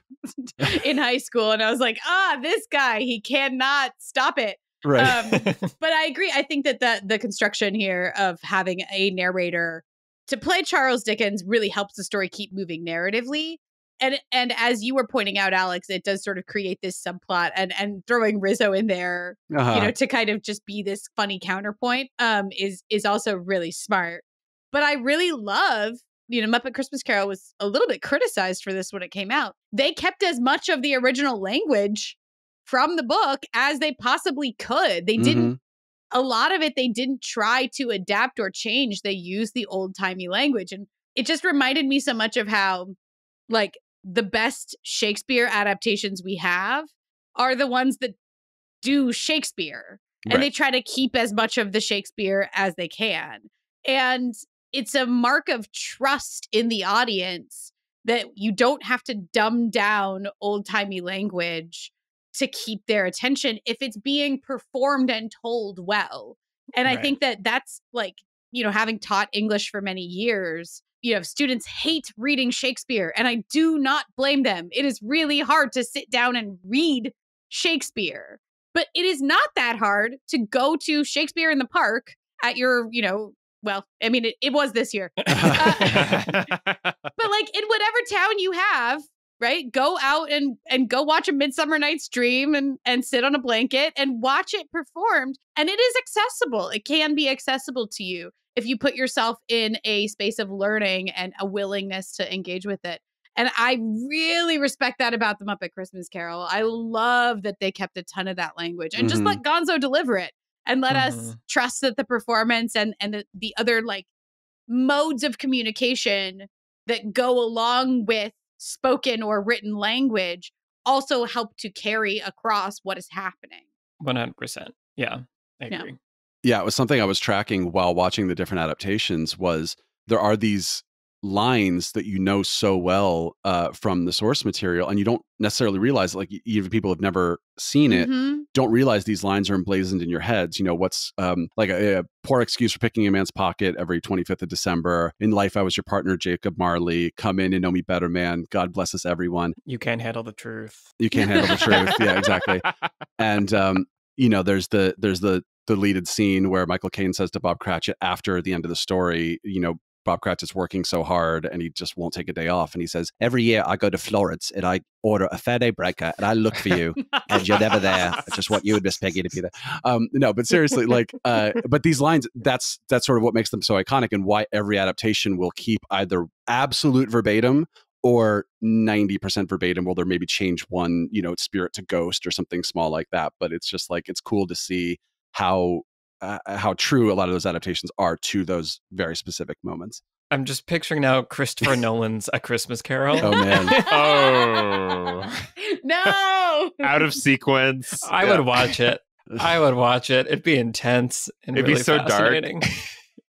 in high school. And I was like, this guy, he cannot stop it. Right. But I agree. I think that the construction here of having a narrator to play Charles Dickens really helps the story keep moving narratively. And as you were pointing out, Alex, it does sort of create this subplot and throwing Rizzo in there, to kind of just be this funny counterpoint is also really smart. But I really love, Muppet Christmas Carol was a little bit criticized for this when it came out. They kept as much of the original language from the book as they possibly could. They didn't, a lot of it, they didn't try to adapt or change. They used the old timey language. And it just reminded me so much of how, like, the best Shakespeare adaptations we have are the ones that do Shakespeare. And they try to keep as much of the Shakespeare as they can. And it's a mark of trust in the audience that you don't have to dumb down old-timey language to keep their attention if it's being performed and told well. And I think that that's like, having taught English for many years, students hate reading Shakespeare, and I do not blame them. It is really hard to sit down and read Shakespeare, but it is not that hard to go to Shakespeare in the Park at your, well, I mean, it was this year. But like in whatever town you have, right? Go out and go watch A Midsummer Night's Dream and sit on a blanket and watch it performed. And it is accessible. It can be accessible to you if you put yourself in a space of learning and a willingness to engage with it. And I really respect that about the Muppet Christmas Carol. I love that they kept a ton of that language and just let Gonzo deliver it. And let us trust that the performance and the other like modes of communication that go along with spoken or written language also help to carry across what is happening. 100%. Yeah, I agree. Yeah, it was something I was tracking while watching the different adaptations was there are these lines that so well from the source material, and you don't necessarily realize, like even people have never seen it, don't realize these lines are emblazoned in your heads. What's like a poor excuse for picking a man's pocket every 25th of December. In life, I was your partner, Jacob Marley. Come in and know me better, man. God bless us, everyone. You can't handle the truth. You can't handle the truth. Yeah, exactly. And there's the deleted scene where Michael Caine says to Bob Cratchit after the end of the story, Bob Cratchit's working so hard and he just won't take a day off. And he says, every year I go to Florence and I order a fair day breaker and I look for you and you're never there. I just want you and Miss Peggy to be there. No, but seriously, like, but these lines, that's sort of what makes them so iconic and why every adaptation will keep either absolute verbatim or 90% verbatim, will there maybe change one, spirit to ghost or something small like that. But it's just like, it's cool to see how true a lot of those adaptations are to those very specific moments. I'm just picturing now Christopher Nolan's A Christmas Carol. Oh, man. Oh. No! Out of sequence. I would watch it. It'd be intense and It'd really be so fascinating. Dark.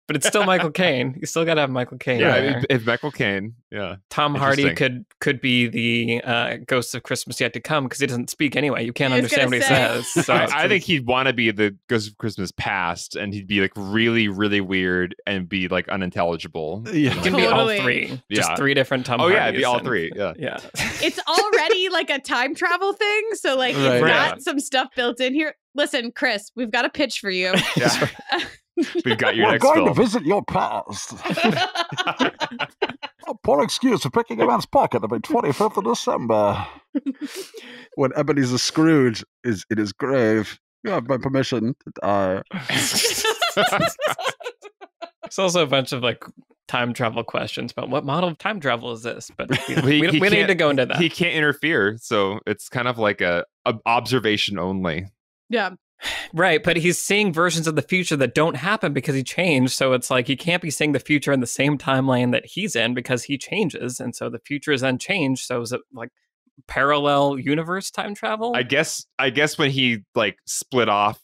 But it's still Michael Caine. You still got to have Michael Caine. Yeah, it's Michael Caine. Yeah. Tom Hardy could be the Ghost of Christmas Yet to Come because he doesn't speak anyway. You can't understand what he says. So I think he'd want to be the Ghost of Christmas Past, and he'd be like really, really weird and be like unintelligible. Yeah, he can be all three. Just three different Tom Hardys. Oh yeah, it'd be all three. Yeah. It's already like a time travel thing, so like it's got some stuff built in here. Listen, Chris, we've got a pitch for you. Yeah. We've got your next film. film. We're going to visit your past. A poor excuse for picking a man's pocket on the 25th of December. When Ebenezer Scrooge is in his grave, you have my permission to die. There's also a bunch of like time travel questions about what model of time travel is this, but we need to go into that. He can't interfere, so it's kind of like a observation only. Yeah. Right, but he's seeing versions of the future that don't happen because he changed. So it's like he can't be seeing the future in the same timeline that he's in because he changes. And so the future is unchanged. So is it like parallel universe time travel? I guess when he like split off,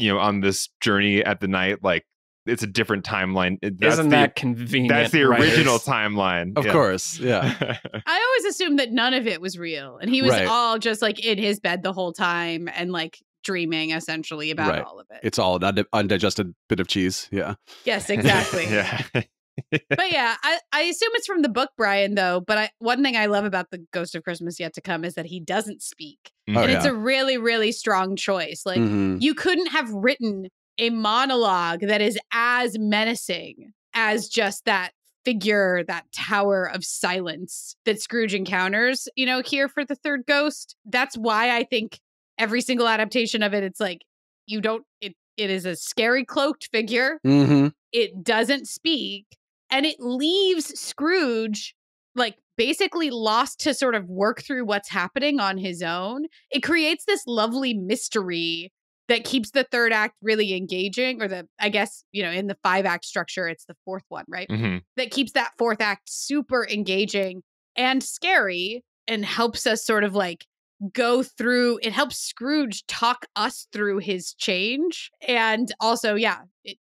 on this journey at the night, like it's a different timeline. Isn't that convenient? That's the original timeline. Of course, yeah. I always assumed that none of it was real. And he was all just like in his bed the whole time and like dreaming essentially about all of it. It's all an undigested bit of cheese. Yeah. Yes, exactly. Yeah. But yeah, I assume it's from the book, Brian, though. But one thing I love about the Ghost of Christmas Yet to Come is that he doesn't speak. And it's a really, really strong choice. Like you couldn't have written a monologue that is as menacing as just that figure, that tower of silence that Scrooge encounters, here for the third ghost. That's why I think every single adaptation of it, it's like it is a scary cloaked figure. Mm-hmm. It doesn't speak, and it leaves Scrooge like basically lost to sort of work through what's happening on his own. It creates this lovely mystery that keeps the third act really engaging, or I guess, in the 5-act structure, it's the fourth one, right? Mm-hmm. That keeps that fourth act super engaging and scary and helps us sort of like go through. It helps Scrooge talk us through his change. And also,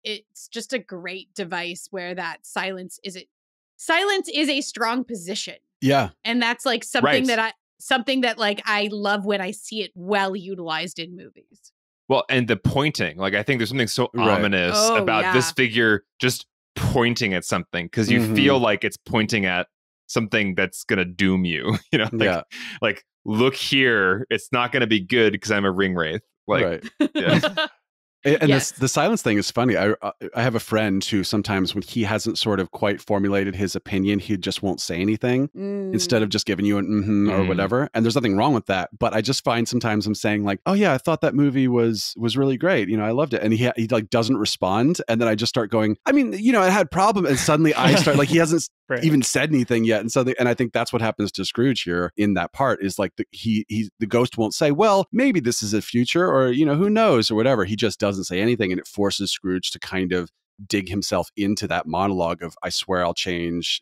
it's just a great device where that silence is a strong position. Yeah. And that's like something that like I love when I see it well utilized in movies. Well, and the pointing, like I think there's something so ominous about this figure just pointing at something, because you feel like it's pointing at something that's gonna doom you. Like look here, it's not gonna be good because I'm a ring wraith. Like, yeah. And the silence thing is funny. I have a friend who sometimes when he hasn't sort of quite formulated his opinion, he just won't say anything instead of just giving you an or whatever. And there's nothing wrong with that. But I just find sometimes I'm saying like, oh yeah, I thought that movie was really great. I loved it. And he like doesn't respond. And then I just start going, I mean, it had problem. And suddenly I start like, he hasn't even said anything yet. And I think that's what happens to Scrooge here in that part is like the ghost won't say, well, maybe this is a future or, who knows or whatever. He just doesn't say anything, and it forces Scrooge to kind of dig himself into that monologue of I swear I'll change,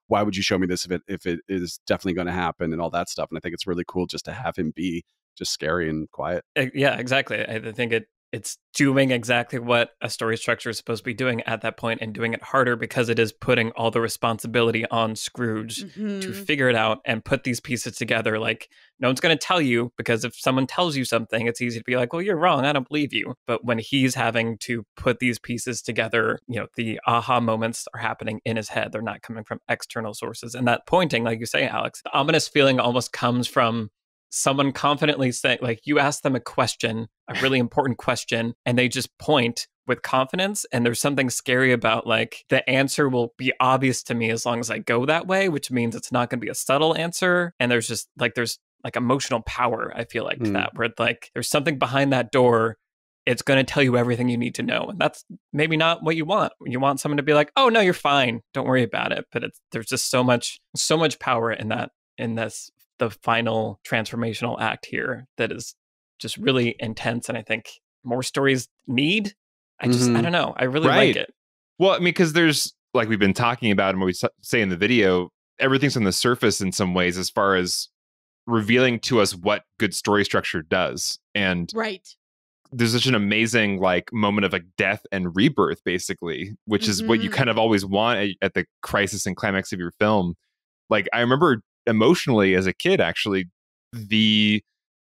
why would you show me this if it is definitely going to happen and all that stuff. And I think it's really cool just to have him be just scary and quiet. Yeah, exactly. I think it's doing exactly what a story structure is supposed to be doing at that point, and doing it harder because it is putting all the responsibility on Scrooge to figure it out and put these pieces together. Like, no one's going to tell you, because if someone tells you something, it's easy to be like, well, you're wrong, I don't believe you. But when he's having to put these pieces together, the aha moments are happening in his head. They're not coming from external sources. And that pointing, like you say, Alex, the ominous feeling almost comes from someone confidently saying, like, you ask them a question, a really important question, and they just point with confidence, and there's something scary about like the answer will be obvious to me as long as I go that way, which means it's not going to be a subtle answer. And there's like emotional power, I feel like, to that, where like there's something behind that door. It's going to tell you everything you need to know. And that's maybe not what you want. You want someone to be like, oh no, you're fine, don't worry about it. But there's just so much power in the final transformational act here that is just really intense. And I think more stories need. I don't know. I really like it. Well, I mean, because there's, like we've been talking about and what we say in the video, everything's on the surface in some ways as far as revealing to us what good story structure does. And there's such an amazing like moment of like death and rebirth, basically, which is what you kind of always want at the crisis and climax of your film. Like, I remember emotionally as a kid, actually, the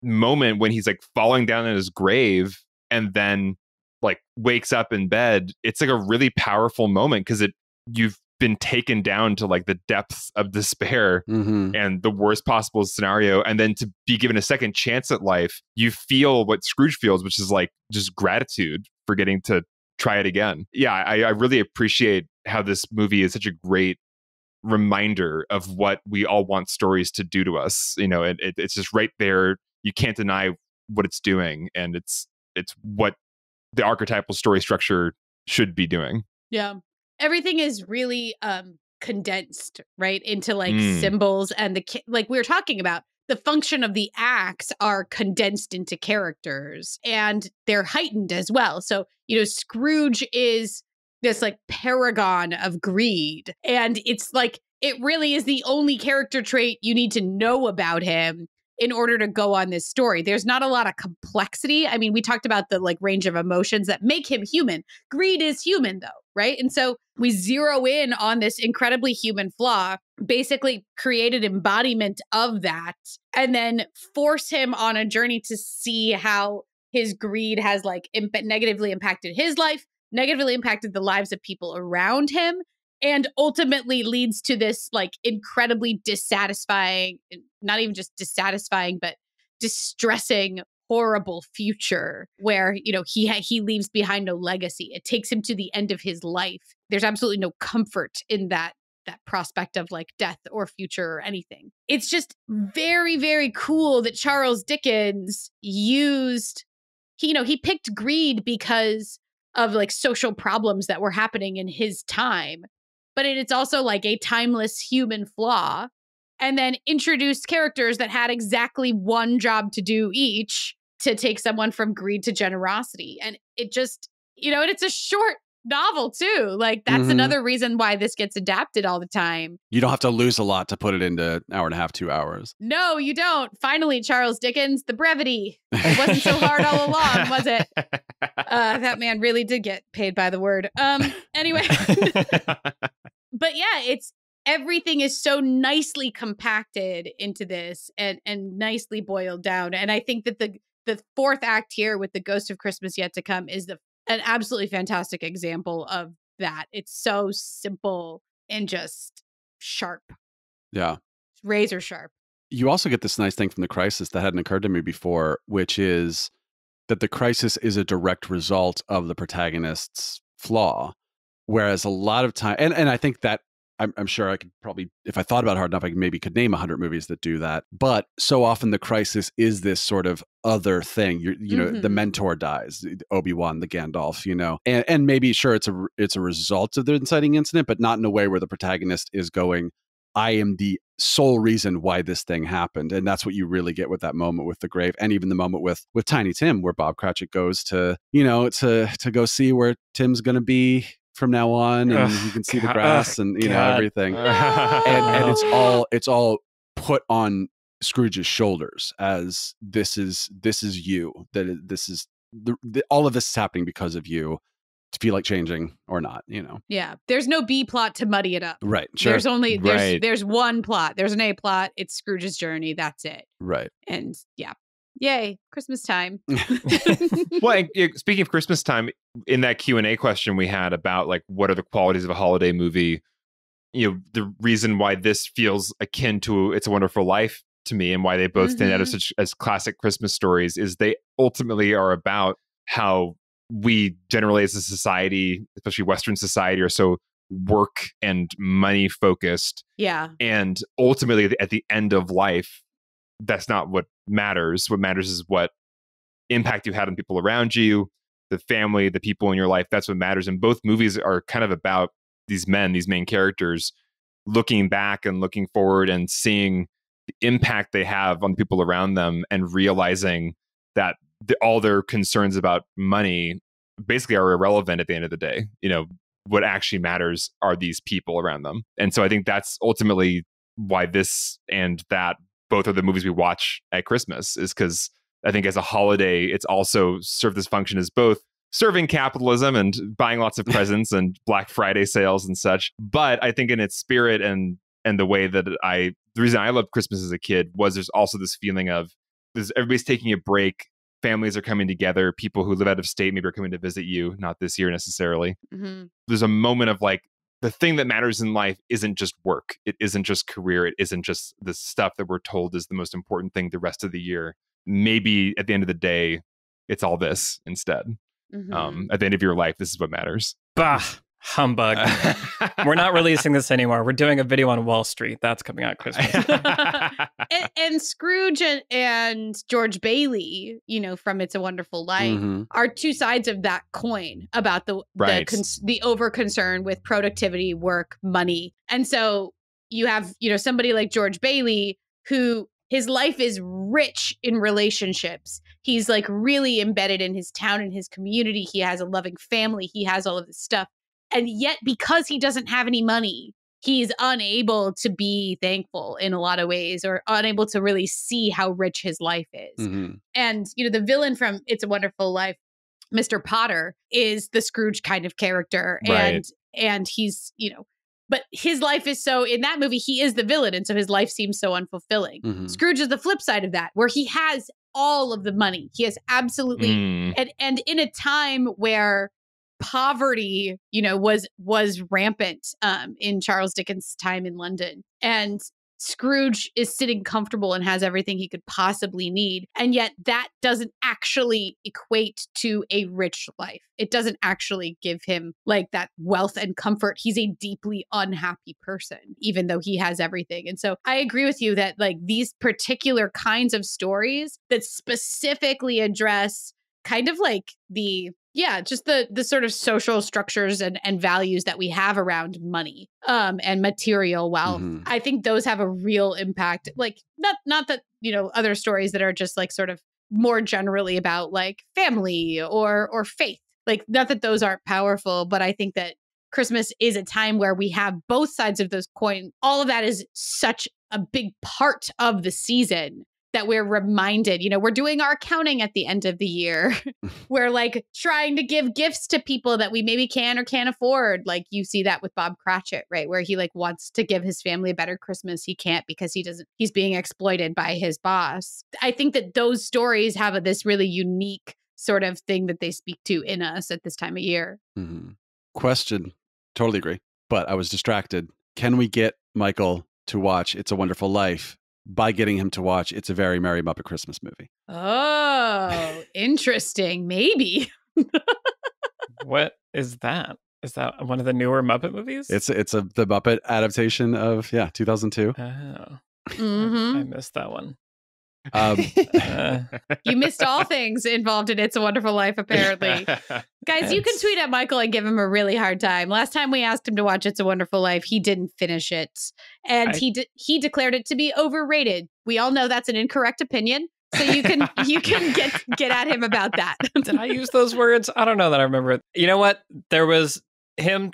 moment when he's like falling down in his grave and then like wakes up in bed. It's like a really powerful moment because you've been taken down to like the depths of despair and the worst possible scenario, and then to be given a second chance at life, you feel what Scrooge feels, which is like just gratitude for getting to try it again. Yeah, I really appreciate how this movie is such a great reminder of what we all want stories to do to us. You know, it's just right there. You can't deny what it's doing, and it's what the archetypal story structure should be doing. Yeah. Everything is really condensed, right, into like symbols, and like we were talking about, the function of the acts are condensed into characters, and they're heightened as well. So, you know, Scrooge is this like paragon of greed, and it's like it really is the only character trait you need to know about him in order to go on this story. There's not a lot of complexity. I mean, we talked about the like range of emotions that make him human. Greed is human though, right? And so we zero in on this incredibly human flaw, basically create an embodiment of that, and then force him on a journey to see how his greed has like negatively impacted his life, negatively impacted the lives of people around him, and ultimately leads to this like incredibly dissatisfying, not even just dissatisfying, but distressing, horrible future where, you know, he leaves behind no legacy. It takes him to the end of his life. There's absolutely no comfort in that prospect of like death or future or anything. It's just very, very cool that Charles Dickens he picked greed because of like social problems that were happening in his time. But it's also like a timeless human flaw, and then introduced characters that had exactly one job to do each to take someone from greed to generosity. And it just, you know, and it's a short novel too. Like that's another reason why this gets adapted all the time. You don't have to lose a lot to put it into an hour and a half, 2 hours. No, you don't. Finally, Charles Dickens, the brevity. It wasn't so hard all along, was it? That man really did get paid by the word. Anyway. But yeah, everything is so nicely compacted into this and nicely boiled down. And I think that the fourth act here with The Ghost of Christmas Yet to Come is an absolutely fantastic example of that. It's so simple and just sharp. Yeah. Razor sharp. You also get this nice thing from the crisis that hadn't occurred to me before, which is that the crisis is a direct result of the protagonist's flaw. Whereas a lot of time, and I think that I'm sure I could probably, if I thought about it hard enough, I could name 100 movies that do that. But so often the crisis is this sort of other thing. You know, the mentor dies, Obi-Wan, the Gandalf, you know, and maybe sure it's a result of the inciting incident, but not in a way where the protagonist is going, I am the sole reason why this thing happened. And that's what you really get with that moment with the grave, and even the moment with Tiny Tim, where Bob Cratchit goes to, you know, to go see where Tim's going to be from now on, and you can see the grass and you know everything, and it's all put on Scrooge's shoulders as this is you, that this is all of this is happening because of you. To feel like changing or not, you know. Yeah, there's no B plot to muddy it up. Right. Sure. There's only there's one plot. There's an A plot. It's Scrooge's journey. That's it. Right. And yeah. Yay, Christmas time. Well, speaking of Christmas time, in that Q&A question we had about like what are the qualities of a holiday movie, you know, the reason why this feels akin to It's a Wonderful Life to me, and why they both stand out as classic Christmas stories, is they ultimately are about how we generally as a society, especially Western society, are so work and money focused. Yeah. And ultimately at the end of life, that's not what matters. What matters is what impact you had on people around you, the family, the people in your life. That's what matters. And both movies are kind of about these men, these main characters, looking back and looking forward and seeing the impact they have on the people around them and realizing that all their concerns about money basically are irrelevant at the end of the day. What actually matters are these people around them. And so I think that's ultimately why this and that both are the movies we watch at Christmas, is because I think as a holiday, it's also served this function as both serving capitalism and buying lots of presents and Black Friday sales and such. But I think in its spirit and the way that the reason I loved Christmas as a kid was there's also this feeling of everybody's taking a break. Families are coming together. People who live out of state maybe are coming to visit you, not this year necessarily. Mm-hmm. There's a moment of like, the thing that matters in life isn't just work. It isn't just career. It isn't just the stuff that we're told is the most important thing the rest of the year. Maybe at the end of the day, it's all this instead. Mm-hmm. At the end of your life, this is what matters. Bah, humbug. We're not releasing this anymore. We're doing a video on Wall Street. That's coming out Christmas. and Scrooge and George Bailey, from It's a Wonderful Life, are two sides of that coin about the over concern with productivity, work, money. And so you have, somebody like George Bailey who his life is rich in relationships. He's like really embedded in his town and his community. He has a loving family. He has all of this stuff. And yet, because he doesn't have any money, he's unable to be thankful in a lot of ways, or unable to really see how rich his life is. Mm-hmm. And, the villain from It's a Wonderful Life, Mr. Potter, is the Scrooge kind of character. Right. And he's, but his life is so, in that movie, he is the villain. And so his life seems so unfulfilling. Mm-hmm. Scrooge is the flip side of that, where he has all of the money. He has absolutely, and in a time where poverty, was rampant in Charles Dickens' time in London. And Scrooge is sitting comfortable and has everything he could possibly need. And yet that doesn't actually equate to a rich life. It doesn't actually give him like that wealth and comfort. He's a deeply unhappy person, even though he has everything. And so I agree with you that like these particular kinds of stories that specifically address kind of like just the sort of social structures and values that we have around money and material wealth. Mm-hmm. I think those have a real impact. Like not that, other stories that are just like sort of more generally about like family or faith. Like not that those aren't powerful, but I think that Christmas is a time where we have both sides of those coin. All of that is such a big part of the season that we're reminded, we're doing our accounting at the end of the year. We're like trying to give gifts to people that we maybe can or can't afford. Like you see that with Bob Cratchit, right? Where he like wants to give his family a better Christmas. He can't because he's being exploited by his boss. I think that those stories have this really unique sort of thing that they speak to in us at this time of year. Mm-hmm. Question. Totally agree. But I was distracted. Can we get Michael to watch It's a Wonderful Life by getting him to watch It's a Very Merry Muppet Christmas Movie? Oh, interesting. Maybe. What is that? Is that one of the newer Muppet movies? It's the Muppet adaptation of 2002. Oh, Mm-hmm. I missed that one. You missed all things involved in It's a Wonderful Life, apparently. Guys, you can tweet at Michael and give him a really hard time. Last time we asked him to watch It's a Wonderful Life, he didn't finish it. And he declared it to be overrated. We all know that's an incorrect opinion. So you can get at him about that. Did I use those words? I don't know that I remember it. You know what? There was him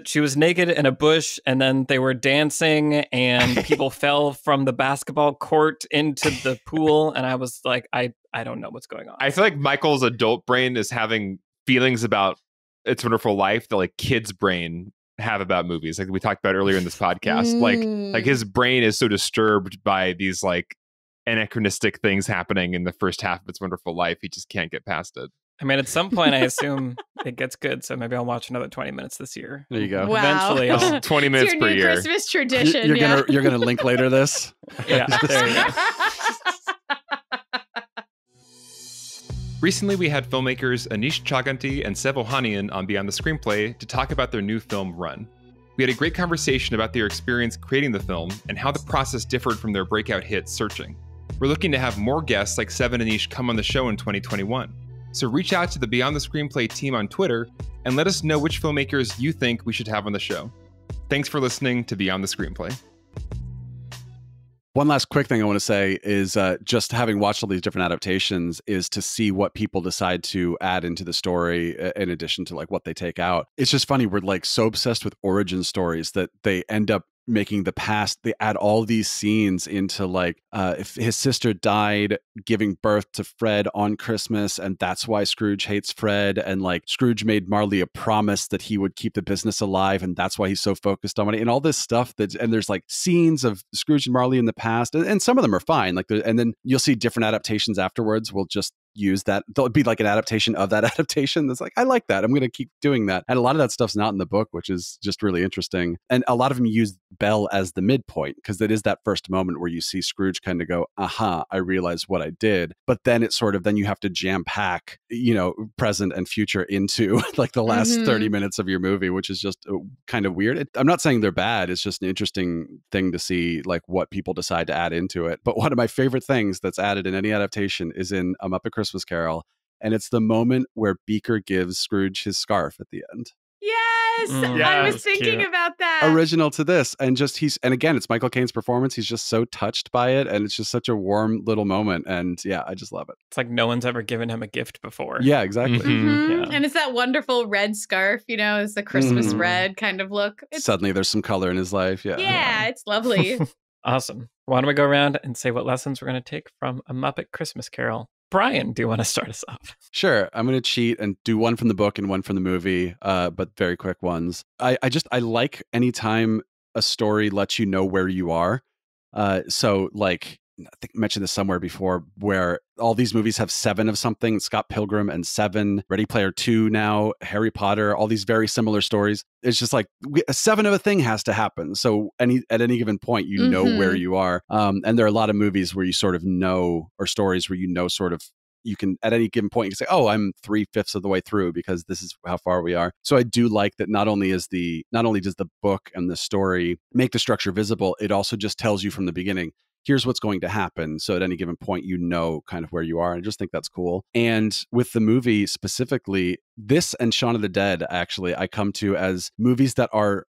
she was naked in a bush and then they were dancing and people fell from the basketball court into the pool. And I was like, I don't know what's going on. I feel like Michael's adult brain is having feelings about It's a Wonderful Life that like kids' brain have about movies. Like we talked about earlier in this podcast, like his brain is so disturbed by these like anachronistic things happening in the first half of It's a Wonderful Life. He just can't get past it. I mean, at some point, I assume it gets good, so maybe I'll watch another 20 minutes this year. There you go. Wow. Eventually, I'll... 20 minutes it's per your new year. Christmas tradition. You're gonna link later this. Yeah, there you go. Recently, we had filmmakers Anish Chaganty and Sev Ohanian on Beyond the Screenplay to talk about their new film, Run. We had a great conversation about their experience creating the film and how the process differed from their breakout hit, Searching. We're looking to have more guests like Sev and Anish come on the show in 2021. So reach out to the Beyond the Screenplay team on Twitter and let us know which filmmakers you think we should have on the show. Thanks for listening to Beyond the Screenplay. One last quick thing I want to say is just having watched all these different adaptations is to see what people decide to add into the story in addition to like what they take out. It's just funny. We're like so obsessed with origin stories that they end up making the past, they add all these scenes into like if his sister died giving birth to Fred on Christmas and that's why Scrooge hates Fred, and like Scrooge made Marley a promise that he would keep the business alive and that's why he's so focused on money and all this stuff that, and there's like scenes of Scrooge and Marley in the past and some of them are fine, like and then you'll see different adaptations afterwards will just use that. There'll be like an adaptation of that adaptation that's like, I like that, I'm going to keep doing that. And a lot of that stuff's not in the book, which is just really interesting. And a lot of them use Belle as the midpoint because it is that first moment where you see Scrooge kind of go, aha, I realized what I did. But then it's sort of, then you have to jam pack, you know, present and future into like the last 30 minutes of your movie, which is just kind of weird. I'm not saying they're bad. It's just an interesting thing to see like what people decide to add into it. But one of my favorite things that's added in any adaptation is in A Muppet Christmas Carol. And it's the moment where Beaker gives Scrooge his scarf at the end. Yes, I was thinking about that. Original to this. And just and again, it's Michael Caine's performance. He's just so touched by it. And it's just such a warm little moment. And yeah, I just love it. It's like no one's ever given him a gift before. Yeah, exactly. Yeah. And it's that wonderful red scarf, you know, it's the Christmas red kind of look. Suddenly there's some color in his life. Yeah, it's lovely. Awesome. Why don't we go around and say what lessons we're going to take from A Muppet Christmas Carol? Brian, do you want to start us off? Sure. I'm going to cheat and do one from the book and one from the movie, but very quick ones. I like anytime a story lets you know where you are. So like, I think I mentioned this somewhere before, where all these movies have 7 of something, Scott Pilgrim and 7, Ready Player 2 now, Harry Potter, all these very similar stories. It's just like 7 of a thing has to happen. So at any given point, you know where you are. And there are a lot of movies where you sort of know, or stories where you know sort of, you can, at any given point, you can say, oh, I'm 3/5 of the way through because this is how far we are. So I do like that not only does the book and the story make the structure visible, it also just tells you from the beginning, here's what's going to happen. So at any given point, you know kind of where you are. I just think that's cool. And with the movie specifically, this and Shaun of the Dead, actually, I come to as movies that are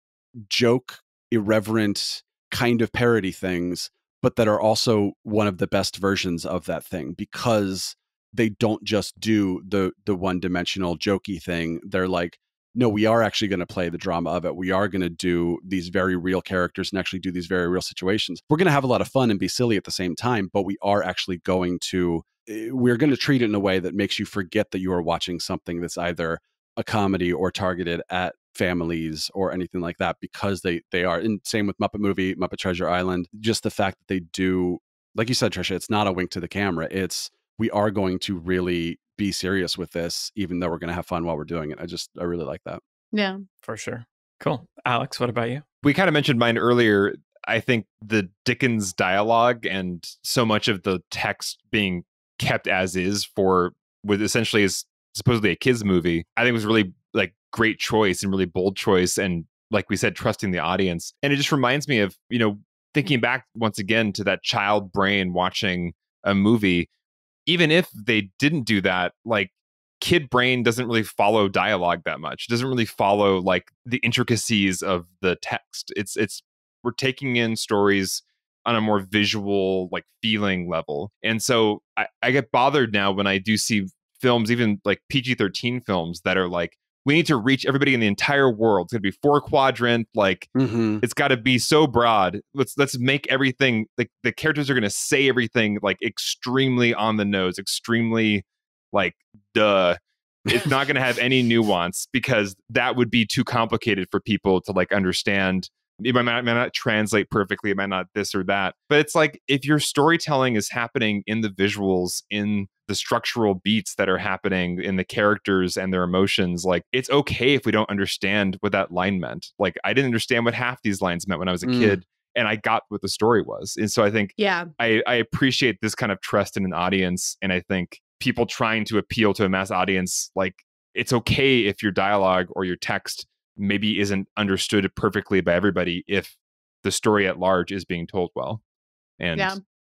joke, irreverent, kind of parody things, but that are also one of the best versions of that thing because they don't just do the one-dimensional jokey thing. They're like, no, we are actually going to play the drama of it. We are going to do these very real characters and actually do these very real situations. We're going to have a lot of fun and be silly at the same time, but we're going to treat it in a way that makes you forget that you are watching something that's either a comedy or targeted at families or anything like that, because they are. And same with Muppet Movie, Muppet Treasure Island, just the fact that they do, like you said, Trisha, it's not a wink to the camera. It's, we are going to really be serious with this, even though we're going to have fun while we're doing it. I really like that. Yeah, for sure. Cool. Alex, what about you? We kind of mentioned mine earlier. I think the Dickens dialogue and so much of the text being kept as is for what essentially is supposedly a kids movie, I think was really like great choice and really bold choice. And like we said, trusting the audience. And it just reminds me of, you know, thinking back once again to that child brain watching a movie. Even if they didn't do that, like kid brain doesn't really follow dialogue that much. It doesn't really follow like the intricacies of the text. It's we're taking in stories on a more visual, like feeling level. And so I get bothered now when I do see films, even like PG-13 films that are like, we need to reach everybody in the entire world. It's going to be 4-quadrant. Like it's got to be so broad. Let's make everything like the characters are going to say everything like extremely on the nose, extremely like duh. It's not going to have any nuance because that would be too complicated for people to like understand. It might not translate perfectly. It might not this or that. But it's like if your storytelling is happening in the visuals, in the structural beats that are happening in the characters and their emotions, like it's okay if we don't understand what that line meant. Like I didn't understand what half these lines meant when I was a kid, and I got what the story was. And so I think I appreciate this kind of trust in an audience. And I think people trying to appeal to a mass audience, like it's okay if your dialogue or your text maybe isn't understood perfectly by everybody if the story at large is being told well. And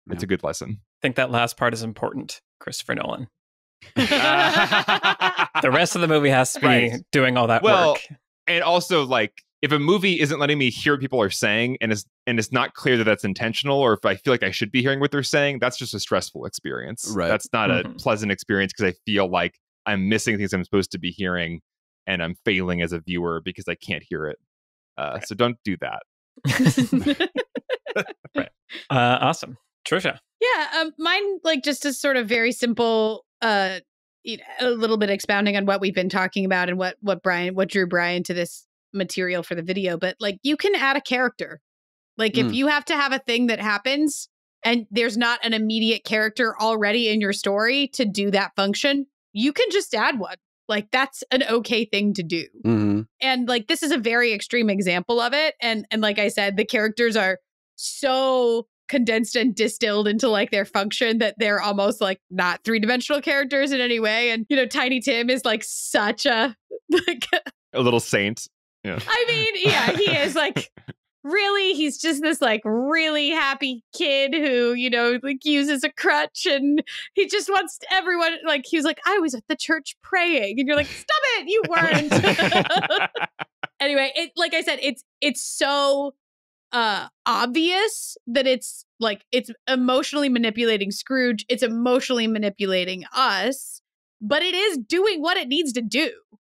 it's a good lesson. I think that last part is important, Christopher Nolan. The rest of the movie has to be doing all that work. And also, like, if a movie isn't letting me hear what people are saying and it's not clear that that's intentional, or if I feel like I should be hearing what they're saying, that's just a stressful experience. Right. That's not a pleasant experience because I feel like I'm missing things I'm supposed to be hearing and I'm failing as a viewer because I can't hear it. So don't do that. Right. Awesome. Trisha. Yeah, mine, like, just a sort of very simple, a little bit expounding on what we've been talking about and what drew Brian to this material for the video. But, like, you can add a character. Like, if you have to have a thing that happens and there's not an immediate character already in your story to do that function, you can just add one. Like, that's an okay thing to do. Mm-hmm. And, like, this is a very extreme example of it. And like I said, the characters are so condensed and distilled into, like, their function that they're almost, like, not three-dimensional characters in any way. And, you know, Tiny Tim is, like, such a little saint. Yeah. I mean, yeah, he is, like, really, he's just this, like, really happy kid who, you know, like, uses a crutch, and he just wants everyone, like, he was like, I was at the church praying, and you're like, stop it, you weren't. Anyway, like I said, it's so obvious that it's, like, it's emotionally manipulating Scrooge, it's emotionally manipulating us, but it is doing what it needs to do.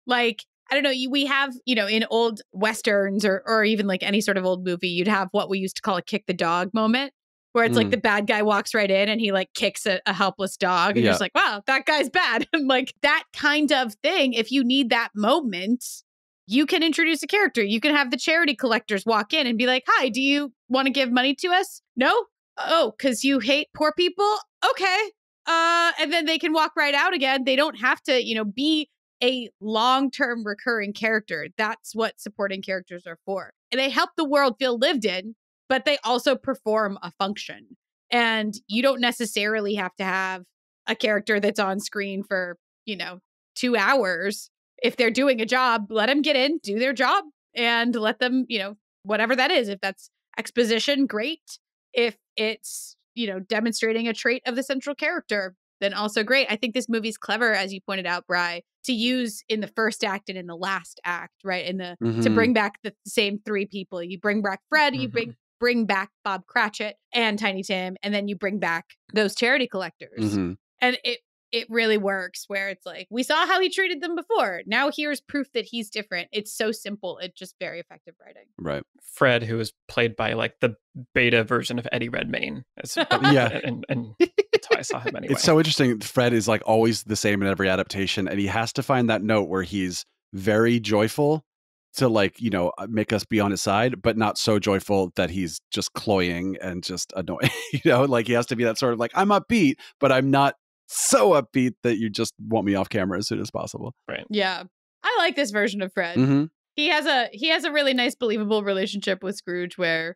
Like, I don't know, we have, you know, in old Westerns or even, like, any sort of old movie, you'd have what we used to call a kick the dog moment, where it's like the bad guy walks right in and he, like, kicks a helpless dog, and you're just like, wow, that guy's bad. And, like, that kind of thing, if you need that moment, you can introduce a character. You can have the charity collectors walk in and be like, hi, do you want to give money to us? No? Oh, because you hate poor people? Okay. And then they can walk right out again. They don't have to, you know, be a long-term recurring character. That's what supporting characters are for. And they help the world feel lived in, but they also perform a function. And you don't necessarily have to have a character that's on screen for, you know, 2 hours. If they're doing a job, let them get in, do their job, and let them, you know, whatever that is. If that's exposition, great. If it's, you know, demonstrating a trait of the central character, then also great. I think this movie's clever, as you pointed out, Bri, to use in the first act and in the last act, right? In the to bring back the same three people. You bring back Fred, you bring back Bob Cratchit and Tiny Tim, and then you bring back those charity collectors. And it really works, where it's like, we saw how he treated them before. Now here's proof that he's different. It's so simple. It's just very effective writing. Right. Fred, who was played by, like, the beta version of Eddie Redmayne. Yeah. And that's how I saw him anyway. It's so interesting. Fred is, like, always the same in every adaptation. And he has to find that note where he's very joyful to, like, you know, make us be on his side, but not so joyful that he's just cloying and just annoying. You know, like, he has to be that sort of, like, I'm upbeat, but I'm not so upbeat that you just want me off camera as soon as possible. Right. Yeah. I like this version of Fred. He has a really nice, believable relationship with Scrooge where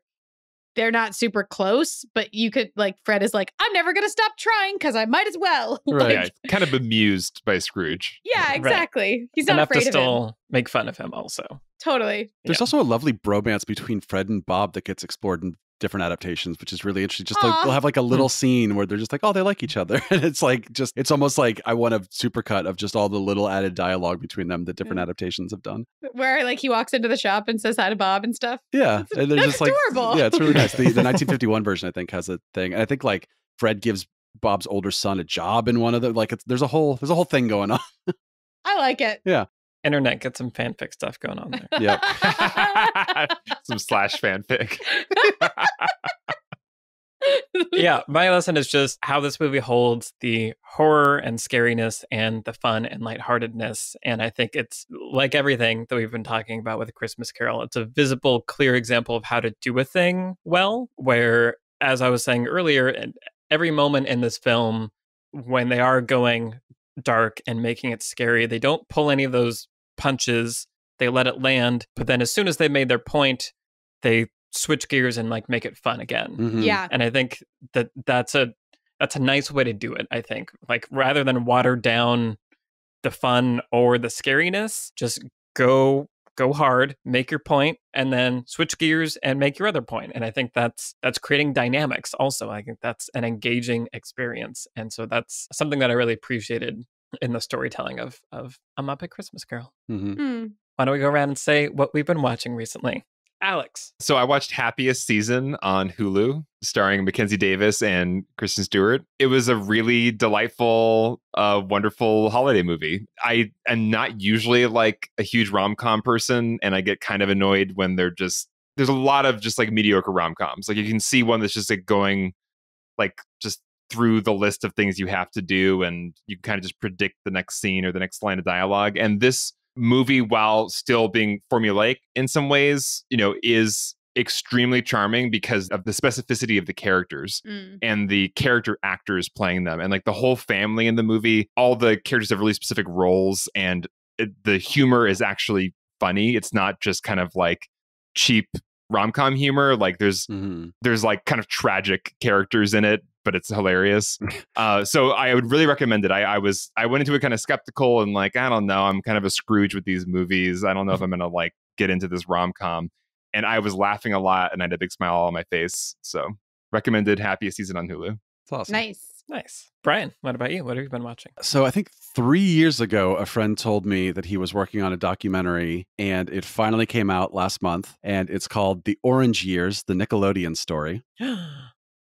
they're not super close, but you could, like, Fred is like, I'm never going to stop trying because I might as well. Right. Like, Yeah, kind of bemused by Scrooge. Yeah, exactly. Right. He's not enough afraid to of still him. make fun of him also. Totally. There's also a lovely bromance between Fred and Bob that gets explored in different adaptations, which is really interesting. Just like, they'll have, like, a little scene where they're just like, oh, they like each other. And it's like, it's almost like I want a supercut of just all the little added dialogue between them that different adaptations have done. Where, like, he walks into the shop and says hi to Bob and stuff. Yeah. And they're That's just like, adorable. yeah, it's really nice. The 1951 version, I think, has a thing. And I think, like, Fred gives Bob's older son a job in one of the, like, there's a whole thing going on. I like it. Yeah. Internet, get some fanfic stuff going on there. Yeah. Some slash fanfic. Yeah, my lesson is just how this movie holds the horror and scariness and the fun and lightheartedness. And I think it's, like everything that we've been talking about with A Christmas Carol, it's a visible, clear example of how to do a thing well, where, as I was saying earlier, every moment in this film, when they are going dark and making it scary, they don't pull any of those punches. They let it land. But then as soon as they made their point, they switch gears and, like, make it fun again. Yeah. And I think that's a that's a nice way to do it, I think. Like, rather than water down the fun or the scariness, just go hard, make your point, and then switch gears and make your other point. And I think that's creating dynamics also. I think that's an engaging experience. And so that's something that I really appreciated in the storytelling of A Muppet Christmas Carol. Why don't we go around and say what we've been watching recently? Alex. So I watched Happiest Season on Hulu, starring Mackenzie Davis and Kristen Stewart. It was a really delightful, wonderful holiday movie. I am not usually like a huge rom-com person, and I get kind of annoyed when there's a lot of just like mediocre rom-coms. Like you can see one that's just like going like just through the list of things you have to do, and you can kind of just predict the next scene or the next line of dialogue. And this movie, while still being formulaic in some ways, is extremely charming because of the specificity of the characters and the character actors playing them, and like the whole family in the movie. All the characters have really specific roles, and the humor is actually funny. It's not just kind of like cheap rom-com humor. Like there's like kind of tragic characters in it, but it's hilarious. So I would really recommend it. I went into it kind of skeptical and like, I don't know, I'm kind of a Scrooge with these movies. I don't know if I'm gonna like get into this rom-com. And I was laughing a lot and I had a big smile on my face. So recommended. Happiest Season on Hulu. It's awesome. Nice. Brian, what about you? What have you been watching? So I think 3 years ago, a friend told me that he was working on a documentary, and it finally came out last month, and it's called The Orange Years, the Nickelodeon story.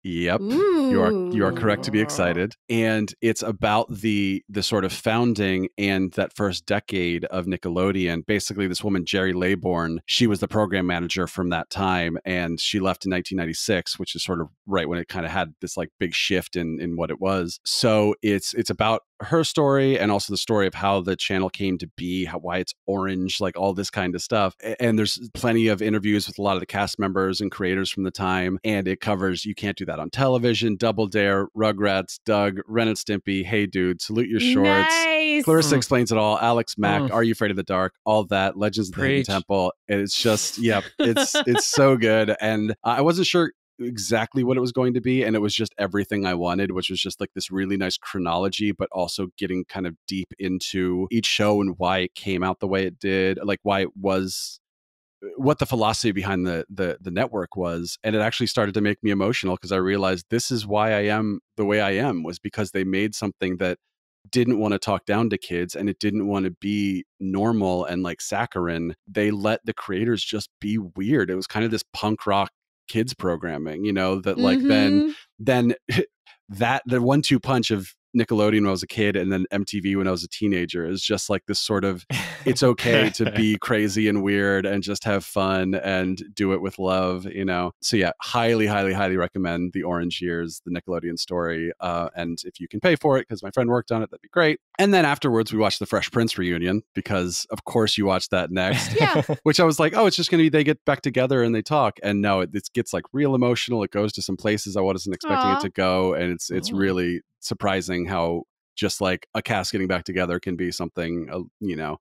Yep. You are correct to be excited. And it's about the sort of founding and that first decade of Nickelodeon. Basically, this woman, Jerry Laybourne, she was the program manager from that time, and she left in 1996, which is sort of right when it kind of had this like big shift in what it was. So it's about her story and also the story of how the channel came to be, why it's orange, like all this kind of stuff. And there's plenty of interviews with a lot of the cast members and creators from the time. And it covers You Can't Do That on Television, Double Dare, Rugrats, Doug, Ren and Stimpy, Hey Dude, Salute Your Shorts. Nice. Clarissa Explains It All, Alex Mack, Are You Afraid of the Dark? All that, Legends of the Hidden Temple. And it's just, it's so good. And I wasn't sure exactly what it was going to be, and it was just everything I wanted, which was just like this really nice chronology, but also getting kind of deep into each show and why it came out the way it did, like why it was, what the philosophy behind the network was. And it actually started to make me emotional because I realized this is why I am the way I am, was because they made something that didn't want to talk down to kids, and it didn't want to be normal and like saccharine. They let the creators just be weird. It was kind of this punk rock kids programming, that like then that the 1-2 punch of Nickelodeon when I was a kid and then MTV when I was a teenager is just like this sort of, it's okay to be crazy and weird and just have fun and do it with love, So yeah, highly, highly, highly recommend The Orange Years, the Nickelodeon story. And if you can pay for it, because my friend worked on it, that'd be great. And then afterwards, we watched the Fresh Prince reunion because of course you watched that next. Yeah. Which I was like, oh, it's just going to be, they get back together and they talk. And no, it gets like real emotional. It goes to some places I wasn't expecting it to go. And it's really surprising how just like a cast getting back together can be something,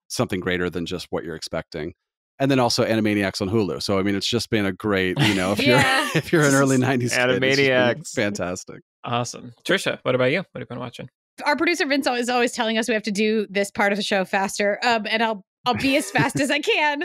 something greater than just what you're expecting. And then also Animaniacs on Hulu. So I mean, it's just been a great, if you're an early 90s Animaniacs, kid, fantastic. Awesome. Trisha, what about you? What have you been watching? Our producer Vince is always telling us we have to do this part of the show faster, and I'll be as fast as I can.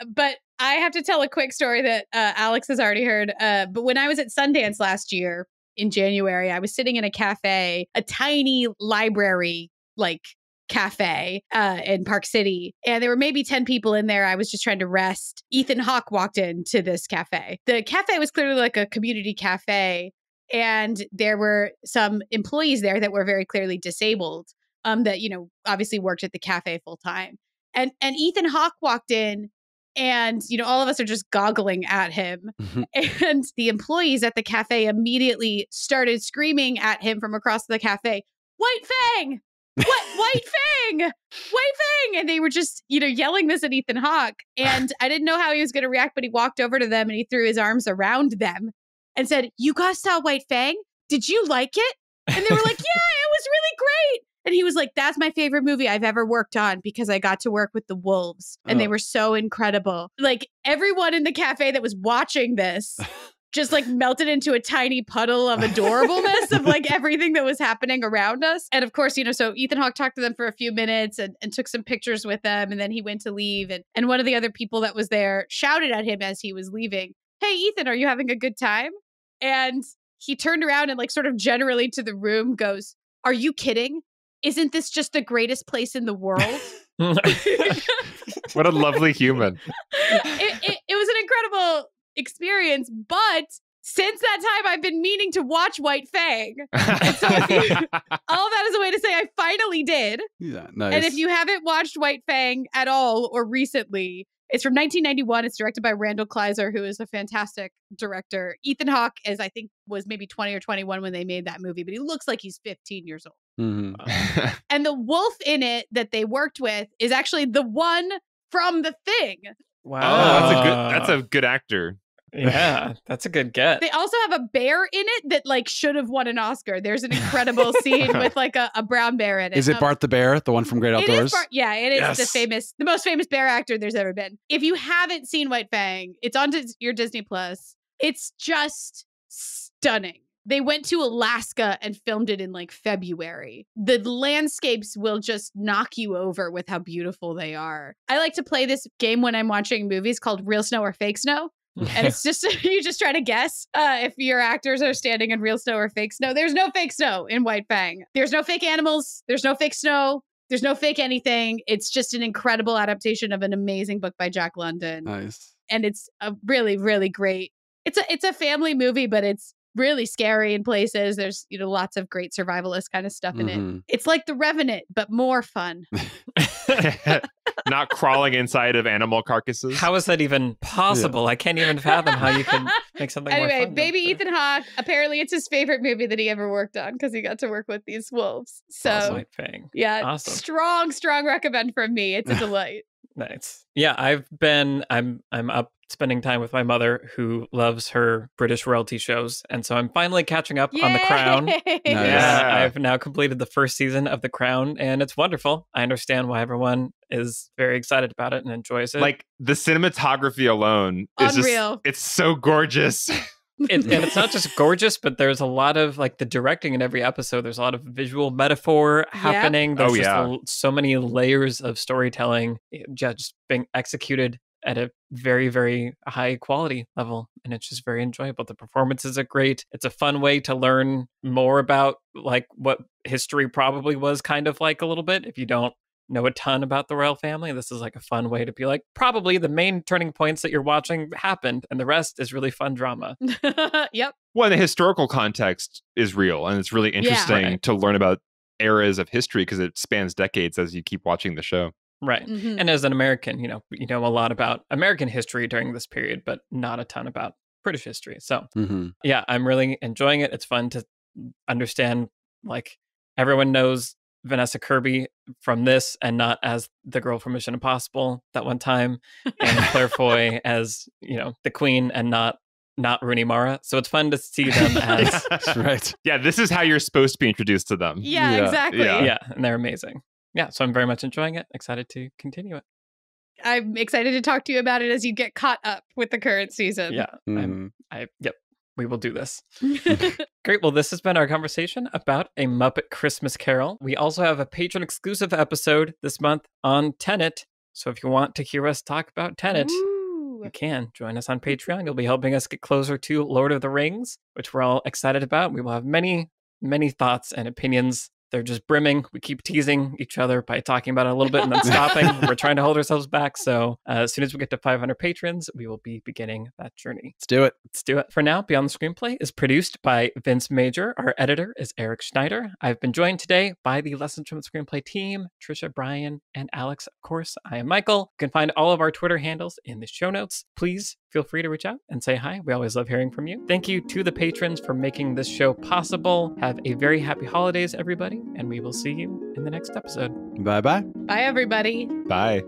But I have to tell a quick story that Alex has already heard. But when I was at Sundance last year in January, I was sitting in a cafe, a tiny library like cafe in Park City, and there were maybe 10 people in there. I was just trying to rest. Ethan Hawke walked into this cafe. The cafe was clearly like a community cafe, and there were some employees there that were very clearly disabled, that obviously worked at the cafe full time. And Ethan Hawke walked in, and all of us are just goggling at him. And the employees at the cafe immediately started screaming at him from across the cafe, "White Fang! White Fang! White Fang!" And they were just, yelling this at Ethan Hawke. And I didn't know how he was going to react, but he walked over to them and he threw his arms around them and said, "You guys saw White Fang? Did you like it?" And they were like, "Yeah, it was really great." And he was like, "That's my favorite movie I've ever worked on because I got to work with the wolves and they were so incredible." Like everyone in the cafe that was watching this just like melted into a tiny puddle of adorableness of like everything that was happening around us. And of course, so Ethan Hawke talked to them for a few minutes and took some pictures with them. And then he went to leave. And one of the other people that was there shouted at him as he was leaving, "Hey, Ethan, are you having a good time?" And he turned around and like sort of generally to the room goes, "Are you kidding? Isn't this just the greatest place in the world?" What a lovely human. It was an incredible experience, but since that time I've been meaning to watch White Fang. And so all that is a way to say I finally did. Yeah, nice. And if you haven't watched White Fang at all or recently, it's from 1991. It's directed by Randall Kleiser, who is a fantastic director. Ethan Hawke I think was maybe 20 or 21 when they made that movie, but he looks like he's 15 years old. Mm-hmm. And the wolf in it that they worked with is actually the one from The Thing. Wow. Oh, that's a good actor. Yeah, that's a good get. They also have a bear in it that like should have won an Oscar. There's an incredible scene with like a brown bear in it. Is it Bart the Bear, the one from Great Outdoors? It is Yes. the most famous bear actor there's ever been. If you haven't seen White Fang, it's on your Disney Plus. It's just stunning. They went to Alaska and filmed it in like February. The landscapes will just knock you over with how beautiful they are. I like to play this game when I'm watching movies called Real Snow or Fake Snow. And it's just, you just try to guess if your actors are standing in real snow or fake snow. There's no fake snow in White Fang. There's no fake animals. There's no fake snow. There's no fake anything. It's just an incredible adaptation of an amazing book by Jack London. Nice. And it's a really, really great. It's a family movie, but it's really scary in places. There's, lots of great survivalist kind of stuff in it. It's like The Revenant, but more fun. Not crawling inside of animal carcasses. How is that even possible? Yeah. I can't even fathom how you can make something more fun. Anyway, baby Ethan Hawke, apparently it's his favorite movie that he ever worked on because he got to work with these wolves. So, awesome. Fang. Yeah, awesome. strong recommend from me. It's a delight. Nice. Yeah, I'm up spending time with my mother who loves her British royalty shows. And so I'm finally catching up on The Crown. Nice. Yeah, I've now completed the first season of The Crown and it's wonderful. I understand why everyone is very excited about it and enjoys it. Like the cinematography alone is unreal. It's so gorgeous. And it's not just gorgeous, but there's a lot of like the directing in every episode. There's a lot of visual metaphor happening. There's so many layers of storytelling just being executed at a very, very high quality level. And it's just very enjoyable. The performances are great. It's a fun way to learn more about like what history probably was kind of like a little bit. If you don't know a ton about the royal family, this is like a fun way to be like, probably the main turning points that you're watching happened and the rest is really fun drama. Yep. Well, the historical context is real and it's really interesting to learn about eras of history because it spans decades as you keep watching the show. Right. Mm-hmm. And as an American, you know a lot about American history during this period, but not a ton about British history. So yeah, I'm really enjoying it. It's fun to understand, like everyone knows Vanessa Kirby from this and not as the girl from Mission Impossible that one time, and Claire Foy as, the Queen and not Rooney Mara. So it's fun to see them as right. Yeah, this is how you're supposed to be introduced to them. Yeah. Exactly. Yeah, and they're amazing. Yeah, so I'm very much enjoying it. Excited to continue it. I'm excited to talk to you about it as you get caught up with the current season. Yeah, yep. We will do this. Great. Well, this has been our conversation about A Muppet Christmas Carol. We also have a patron exclusive episode this month on Tenet. So if you want to hear us talk about Tenet, you can join us on Patreon. You'll be helping us get closer to Lord of the Rings, which we're all excited about. We will have many, many thoughts and opinions. They're just brimming. We keep teasing each other by talking about it a little bit and then stopping. We're trying to hold ourselves back. So as soon as we get to 500 patrons, we will be beginning that journey. Let's do it. For now, Beyond the Screenplay is produced by Vince Major. Our editor is Eric Schneider. I've been joined today by the Lessons from the Screenplay team, Trisha, Brian, and Alex. Of course, I am Michael. You can find all of our Twitter handles in the show notes. Please feel free to reach out and say hi. We always love hearing from you. Thank you to the patrons for making this show possible. Have a very happy holidays, everybody, and we will see you in the next episode. Bye-bye. Bye, everybody. Bye.